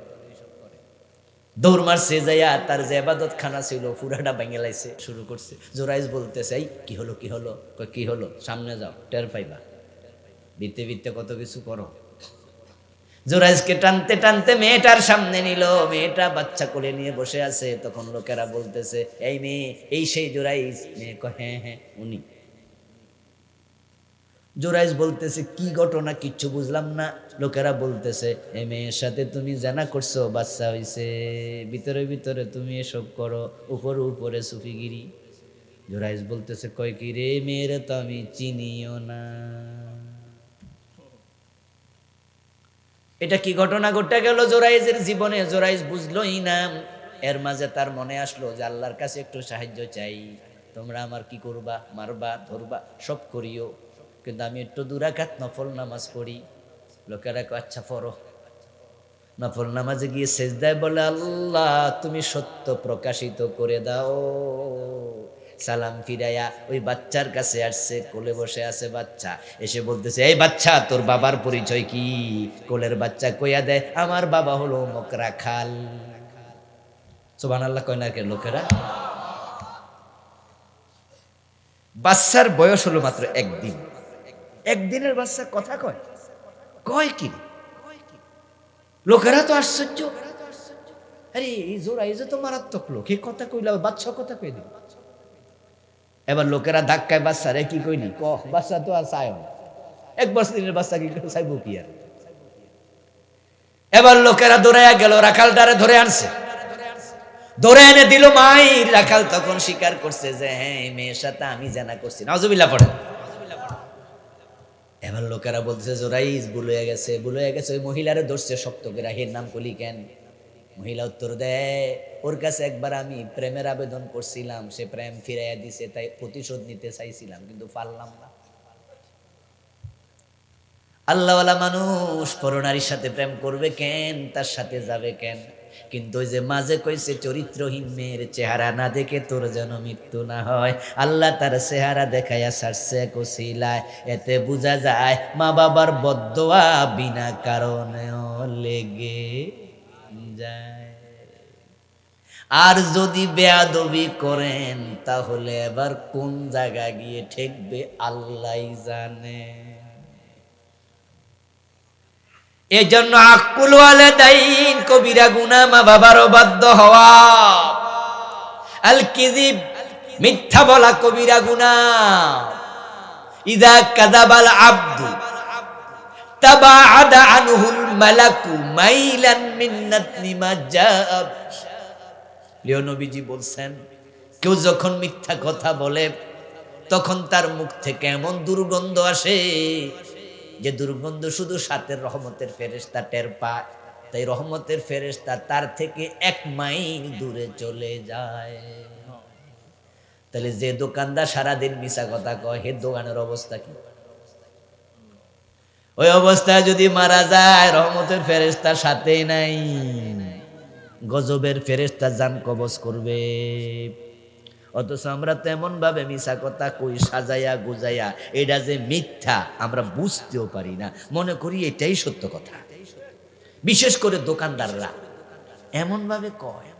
Speaker 1: দৌড় মারছে, যাইয়া তার যে ইবাদত খানা ছিল পুরাটা ভেঙে লাইছে, শুরু করছে। জোরাইজ বলতেছে এই কি হলো কি হলো? কয় কি হলো? সামনে যাও টের পাইবা, বিতে বিতে কত কিছু করো। জোরাইজকে টানতে টানতে মেয়েটার সামনে নিল, মেয়েটা বাচ্চা কোলে নিয়ে বসে আছে। তখন লোকেরা বলতেছে এই মেয়ে, এই সেই জোরাইজ? মেয়ে কয় হ্যাঁ হ্যাঁ উনি। জোরাইজ বলতেছে কি ঘটনা, কিচ্ছু বুঝলাম না। লোকেরা বলতেছে এই মেয়ের সাথে তুমি জানা করছো, বাচ্চা হইছে, ভিতরে ভিতরে তুমি এসব করো, উপরে উপরে সুফিগিরি। জোরাইজ বলতেছে কয় কি রে, মেয়েরে তো আমি চিনিও না। এটা কি ঘটনা ঘটে গেল জোরাইজের জীবনে, জোরাইজ বুঝলোই না। এর মাঝে তার মনে আসলো যে আল্লাহর কাছে একটু সাহায্য চাই, তোমরা আমার কি করবা, মারবা ধরবা সব করিও, কিন্তু আমি একটু 2 রাকাত নফল নামাজ পড়ি। লোকেরা আচ্ছা পড়ো। নফল নামাজে গিয়ে সেজদায় বলে আল্লাহ তুমি সত্য প্রকাশিত করে দাও। সালাম ফিরাইয়া ওই বাচ্চার কাছে আসছে, কোলে বসে আছে বাচ্চা, এসে বলতেছে এই বাচ্চা তোর বাবার পরিচয় কি? কোলের বাচ্চা কইয়া দেয় আমার বাবা হলো অমুক রাখাল। সুবহানাল্লাহ কয় না কে লোকেরা? বাচ্চার বয়স হলো মাত্র 1 দিন, 1 দিনের বাচ্চা কথা কয়, কয় কি? লোকেরা তো আশ্চর্য, আরে এই জোরাইজ তো মারাত্মক লোক, এই কথা কইলা বাচ্চা কথা কই দিল। এবার লোকেরা ধাক্কায় বাচ্চারে কি কইলি, বাচ্চা তো আর চায় না, 1 বছরের বাচ্চা কি চাইবো কি আর। এবার লোকেরা দৌড়াইয়া গেল, রাখালটারে ধরে আনছে, ধরে এনে দিল মাই। রাখাল তখন স্বীকার করছে যে হ্যাঁ এই মেয়ের সাথে আমি জানা করছি, নাউজুবিল্লাহ পড়ে। এবার লোকেরা বলছে জোরাইজ ভুলে গেছে, ভুলে গেছে। ওই মহিলারে ধরছে শক্ত করে, হের নাম কলি কেন? মহিলা উত্তর দেয় ওর কাছে একবার আমি প্রেমের আবেদন করছিলাম, সে প্রেম ফিরাইয়া দিছে, তাই প্রতিশোধ নিতে চাইছিলাম কিন্তু পারলাম না। আল্লাহওয়ালা মানুষ পরনারীর সাথে প্রেম করবে কেন, তার সাথে যাবে কেন? কিন্তু ওই যে মাঝে কইছে চরিত্রহীন মেয়ের চেহারা না দেখে তোর যেন মৃত্যু না হয়, আল্লাহ তার চেহারা দেখাইয়া ছাড়ছে কছিলায়। এতে বোঝা যায় মা বাবার বদদোয়া বিনা কারণেও লেগে যায়। আর যদি বেয়াদবি করেন তাহলে এবার কোন জায়গা গিয়ে ঠেকবে আল্লাহই জানে। এই জন্য আকুল ওয়ালিদাইন, কবিরা গুনাহ মা বাবার অবাধ্য হওয়া, আল কিযিব মিথ্যা বলা কবিরা গুনাহ। ইযা কাযাবাল আবদু তাবাআদা আনহুল মালাকু মাইলান মিন নাতনি মা জাআ। প্রিয় নবীজি বলছেন, কেউ যখন মিথ্যা কথা বলে তখন তার মুখ থেকে এমন দুর্গন্ধ আসে যে দুর্গন্ধ শুধু সাতের রহমতের ফেরেশতা টের পায়। তাই রহমতের ফেরেশতা তার থেকে 1 মাইল দূরে চলে যায়। তাহলে যে দোকানদার সারাদিন মিছা কথা কয়, হে দোকানের অবস্থা কি? ওই অবস্থায় যদি মারা যায়, রহমতের ফেরেশতা সাথে নাই, গজবের ফেরেশতা জান কবজ করবে। অথচ আমরা তেমন ভাবে মিছা কথা কই, সাজাইয়া গুজাইয়া, এটা যে মিথ্যা আমরা বুঝতেও পারি না, মনে করি এটাই সত্য কথা। বিশেষ করে দোকানদাররা এমন ভাবে কয়,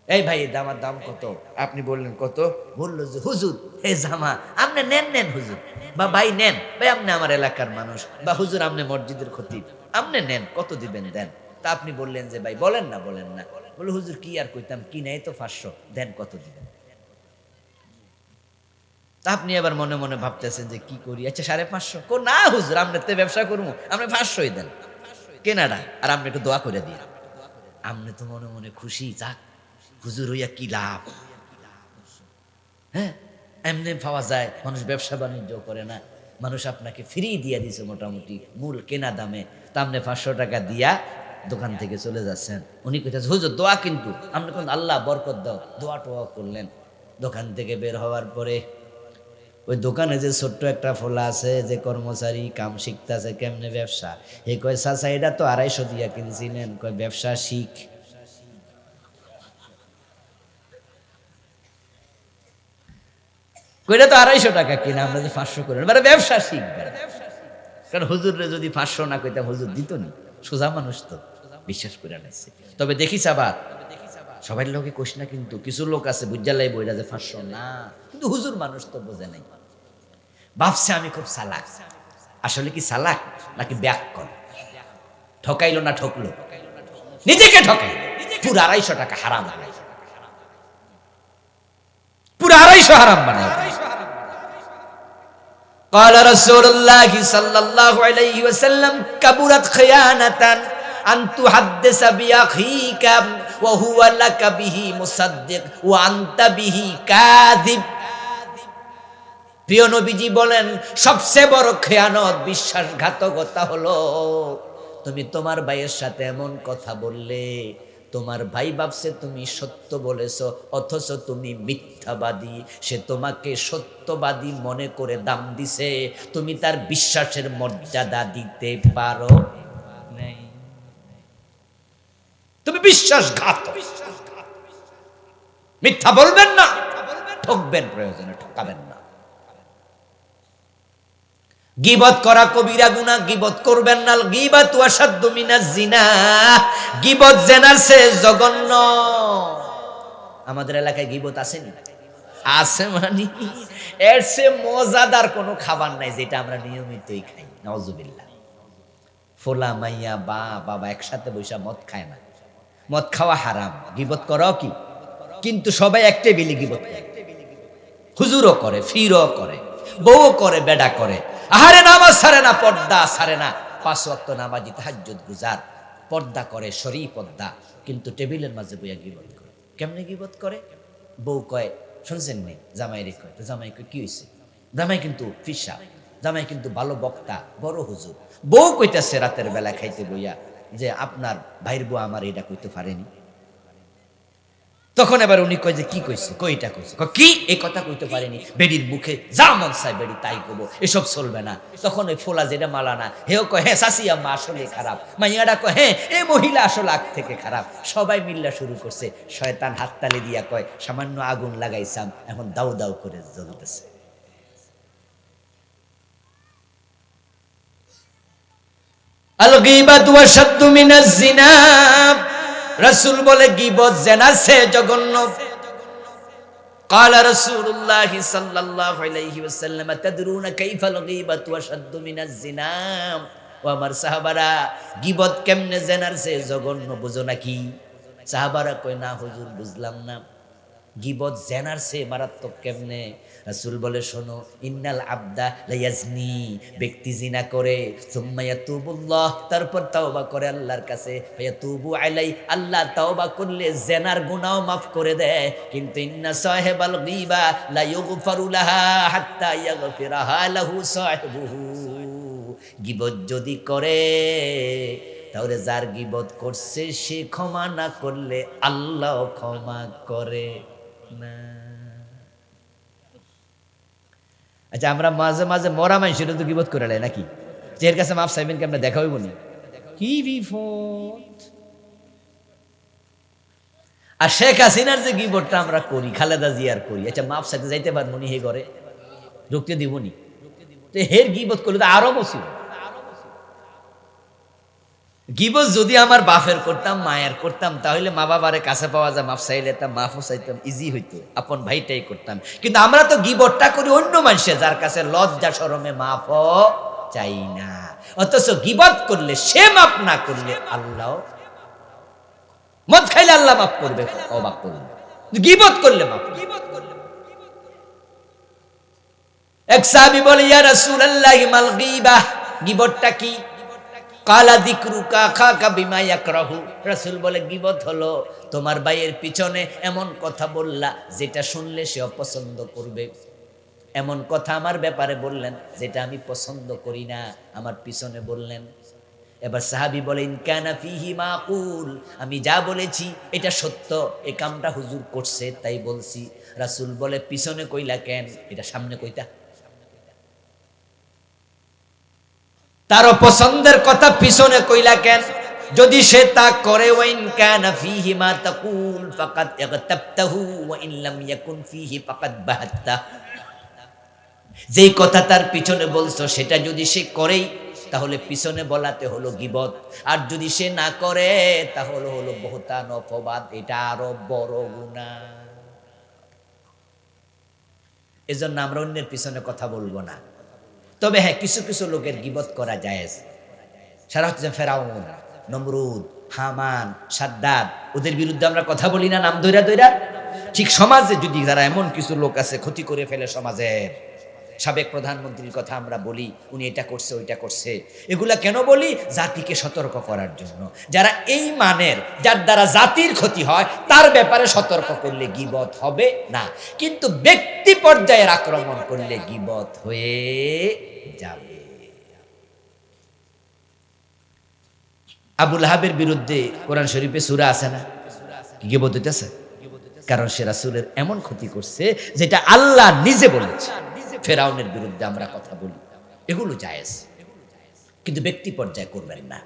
Speaker 1: এই ভাই জামার দাম কত? আপনি বললেন কত? বললো যে হুজুর এই জামা আপনি নেন নেন হুজুর, বা ভাই নেন, ভাই আপনি আমার এলাকার মানুষ, বা হুজুর আপনি মসজিদের খতিব, আপনি নেন, কত দিবেন দেন। তা আপনি বললেন যে ভাই বলেন না বলে হুজুর কি আর কইতাম, কি নেই তো 500 দেন, কত দিবেন? তা আপনি এবার মনে মনে ভাবতেছেন যে কি করি, আচ্ছা 550। কো না হুজুর আপনি তো ব্যবসা করবো, আপনি 500ই দেন কেনাডা, আর আপনি একটু দোয়া করে দিয়ে। আপনি তো মনে মনে খুশি, যাক হুজুর হইয়া কি লাভ। হ্যাঁ, এমনি পাওয়া যায়, মানুষ ব্যবসা বাণিজ্য করে না, মানুষ আপনাকে ফ্রি দিয়া দিছে মোটামুটি মূল কেনা দামে, তা আপনি 500 টাকা দিয়া দোকান থেকে চলে যাচ্ছেন। উনি কইতেছে হুজুর দোয়া, কিন্তু আপনি কোন আল্লাহ বরকত দাও, দোয়া টোয়া করলেন। দোকান থেকে বের হওয়ার পরে ওই দোকানে যে ছোট্ট একটা ফোলা আছে, যে কর্মচারী কাম শিখতেছে কেমনে ব্যবসা, এ কয় চাচা এটা তো 250 দিয়া কিনছিলেন, কয় ব্যবসা শিখ। কইটা তো 250 টাকা কিনা, আমরা যে 500 করেন, মানে ব্যবসা শিখবেন। কারণ হুজুরে যদি 500 না কইতাম হুজুর দিত নি, সোজা মানুষ তো বিশ্বাস করে নিচ্ছে। তবে দেখিস আবার সবাই লোকে কোশ না, কিন্তু কিছু লোক আছে বুঝালাই বইরা যে 500 না, কিন্তু হুজুর মানুষ তো বোঝে নাই, ভাবছে আমি খুব চালাক। আসলে কি চালাক নাকি ব্যাককল? ঠকাইলো না ঠকলো? নিজেকে ঠকাইলো। পুরো 250 টাকা হারাম বানাই, পুরো 250 হারাম বানাই। قال رسول الله صلى الله عليه وسلم كبرت خيانة أن تحدث بأخيك وهو لك به مصدق وأنت به كاذب। প্রিয় নবীজি বলেন, সবচেয়ে বড় খেয়ানত, বিশ্বাসঘাতকতা হলো তুমি তোমার ভাইয়ের সাথে এমন কথা বললে, তোমার ভাই ভাবছে তুমি সত্য বলেছো, অথচ তুমি মিথ্যাবাদী। সে তোমাকে সত্যবাদী মনে করে দাম দিছে, তুমি তার বিশ্বাসের মর্যাদা দিতে পারো নাই। তুমি বিশ্বাসঘাতক। মিথ্যা বলবেন না, ঠকবেন, প্রয়োজনে ঠকাবেন না। গীবত করা কবিরা গুনাহ, গীবত করবেন না। গীবাতু আশাদ্দু মিনাজ জিনা, গীবত জেনার চেয়ে জঘন্য। আমাদের এলাকায় গীবত আসেনি? আছে, মানে এর চেয়ে মজাদার কোনো খাবার নাই যেটা আমরা নিয়মিতই খাই। নাউজুবিল্লাহ। ফোলা মাইয়া বা বাবা একসাথে বৈশা মদ খায় না, মদ খাওয়া হারাম, গীবত করাও কি? কিন্তু সবাই এক টেবিলে গীবত করে, হুজুরও করে, ফিরও করে, বউ করে, বেডা করে, আহারে নামাজ ছাড়ে না, পর্দা ছাড়ে না, 5 ওয়াক্ত নামাজি, তাহাজ্জুদ গুজার, পর্দা করে, শরী পর্দা, কিন্তু টেবিলের মাঝে বইয়া গীবত করে। কেমনে গীবত করে? বউ কয়, শুনছেন নি? জামাই রে কয়, তো জামাই কয় কি হয়েছে? জামাই কিন্তু ফিসা, জামাই কিন্তু ভালো বক্তা, বড় হুজুর। বউ কইতাছে রাতের বেলা খাইতে বইয়া যে আপনার ভাইয়ের বউ আমার এটা কইতে পারেনি। তখন এবার উনি কয় যে কি কইছে, কইটা কইছে, কি এই কথা কইতে পারেনি, বেডির মুখে যা মন চায় বেডি তাই কব, এসব চলবে না। তখন ওই ফোলা যেটা মালানা হেও কয় হ্যাঁ চাচি আম্মা আসলে খারাপ, মাইয়াটা কয় হ্যাঁ এই মহিলা আসলে আগ থেকে খারাপ। সবাই মিল্লা শুরু করছে। শয়তান হাততালি দিয়া কয় সামান্য আগুন লাগাইছাম, এখন দাউ দাউ করে জ্বলতেছে। আল গীবাতু আশাদ্দু মিনাজ জিনা, রাসূল বলে গীবত জিনার চেয়ে জঘন্য। قال رسول الله صلى الله عليه وسلم تدرون كيف الغيبة أشد من الزنا। ও আমার সাহাবারা, গীবত কেমনে জিনার চেয়ে জঘন্য বুঝো নাকি? সাহাবারা কয় না হুজুর বুঝলাম না, গীবত জিনার চেয়ে মারাত্মক কেমনে? রাসূল বলে শোনো, ইন্নাল আবদা লায়াজনি, ব্যক্তি জিনা করে, সুম্মা ইয়াতুবুল্লাহ, তারপর তাওবা করে আল্লাহর কাছে, ফায়াতুবু আলাই, আল্লাহ তাওবা করলে জিনার গুনাহ মাফ করে দেয়। কিন্তু ইন্না সাহিবাল গীবা লা ইউগফারু লাহা হাত্তা ইয়াগফিরাহা লাহু সাহিবুহু, গীবত যদি করে তাহলে যার গীবত করছে সে ক্ষমা না করলে আল্লাহ ক্ষমা করে না। আচ্ছা, আমরা মাঝে মাঝে মরা মানুষের তো গীবত করে লাই নাকি, যে এর কাছে মাফ চাইবেন কি আমরা দেখা হইব নি? কি বিপদ! আর শেখ হাসিনার যে গীবতটা আমরা করি, খালেদা জিয়ার করি, আচ্ছা মাফ চাইতে যাইতে পারবো নি? হে ঘরে ঢুকতে দিব নি? তো হের গীবত করলে তো আরো মুসিবত। গীবত যদি আমার বাপের করতাম, মায়ের করতাম, তাহলে মা বাবারে কাছে পাওয়া যায়, মাফ চাইলে মাফও চাইতাম, ইজি হইতো, আপন ভাইটাই করতাম। কিন্তু আমরা তো গীবতটা করি অন্য মানুষের, যার কাছে লজ্জা শরমে মাফও চাই না। অথচ গীবত করলে সে মাফ না করলে আল্লাহ, মদ খাইলে আল্লাহ মাফ করবে, অবাক করবে, গীবত করলে মাফ। এক সাহাবী বলে ইয়া রাসূলুল্লাহ মাল গীবাহ, গীবতটা কি? কালা যিকরুকা আখাকা বিমা ইয়াকরাহু, রাসূল বলে গীবত হলো তোমার ভাইয়ের পিছনে এমন কথা বললা যেটা শুনলে সে অপছন্দ করবে। এমন কথা আমার ব্যাপারে বললেন যেটা আমি পছন্দ করি না, আমার পিছনে বললেন। এবার সাহাবী বলে ইন কানা ফিহি মাকুল, আমি যা বলেছি এটা সত্য, এই কামটা হুজুর করছে তাই বলছি। রাসূল বলে পিছনে কইলা কেন, এটা সামনে কইতা? তার পছন্দের কথা পিছনে কইলা কেন? যদি সে তা করে, ওয়াইন কানা ফিহি মা তাকুল ফাকাদ ইগতাবতাহু ওয়া ইন লাম ইয়াকুন ফিহি ফাকাদ বাহাত্তা, যেই কথা তার পিছনে বলছো সেটা যদি সে করেই তাহলে পিছনে বলাতে হলো গীবত, আর যদি সে না করে তাহলে হলো বহতান, অপবাদ, এটা আরো বড় গুনাহ। এজন্য আমরা অন্যের পিছনে কথা বলবো না। তবে হ্যাঁ, কিছু কিছু লোকের গীবত করা জায়েজ। সারা হচ্ছে ফেরাউন, নমরুদ, হামান, সাদ্দাদ, ওদের বিরুদ্ধে আমরা কথা বলি না নাম দইরা দইরা? ঠিক সমাজে যদি যারা এমন কিছু লোক আছে ক্ষতি করে ফেলে সমাজের, সাবেক প্রধানমন্ত্রীর কথা আমরা বলি, উনি এটা করছে ওইটা করছে, এগুলা কেন বলি? জাতিকে সতর্ক করার জন্য। যারা এই মানের, যার দ্বারা জাতির ক্ষতি হয়, তার ব্যাপারে সতর্ক করলে গীবত হবে না, কিন্তু ব্যক্তি পর্যায়ের আক্রমণ করলে গীবত হয়ে যাবে। আবু লাহাবের বিরুদ্ধে কোরআন শরীফে সূরা আছে না? গীবত হইতেছে, কারণ সে রাসূলের এমন ক্ষতি করছে যেটা আল্লাহ নিজে বলেছে। ফেরাউনের বিরুদ্ধে আমরা কথা বলি, এগুলো জায়েজ, কিন্তু ব্যক্তি পর্যায়ে করবেন না।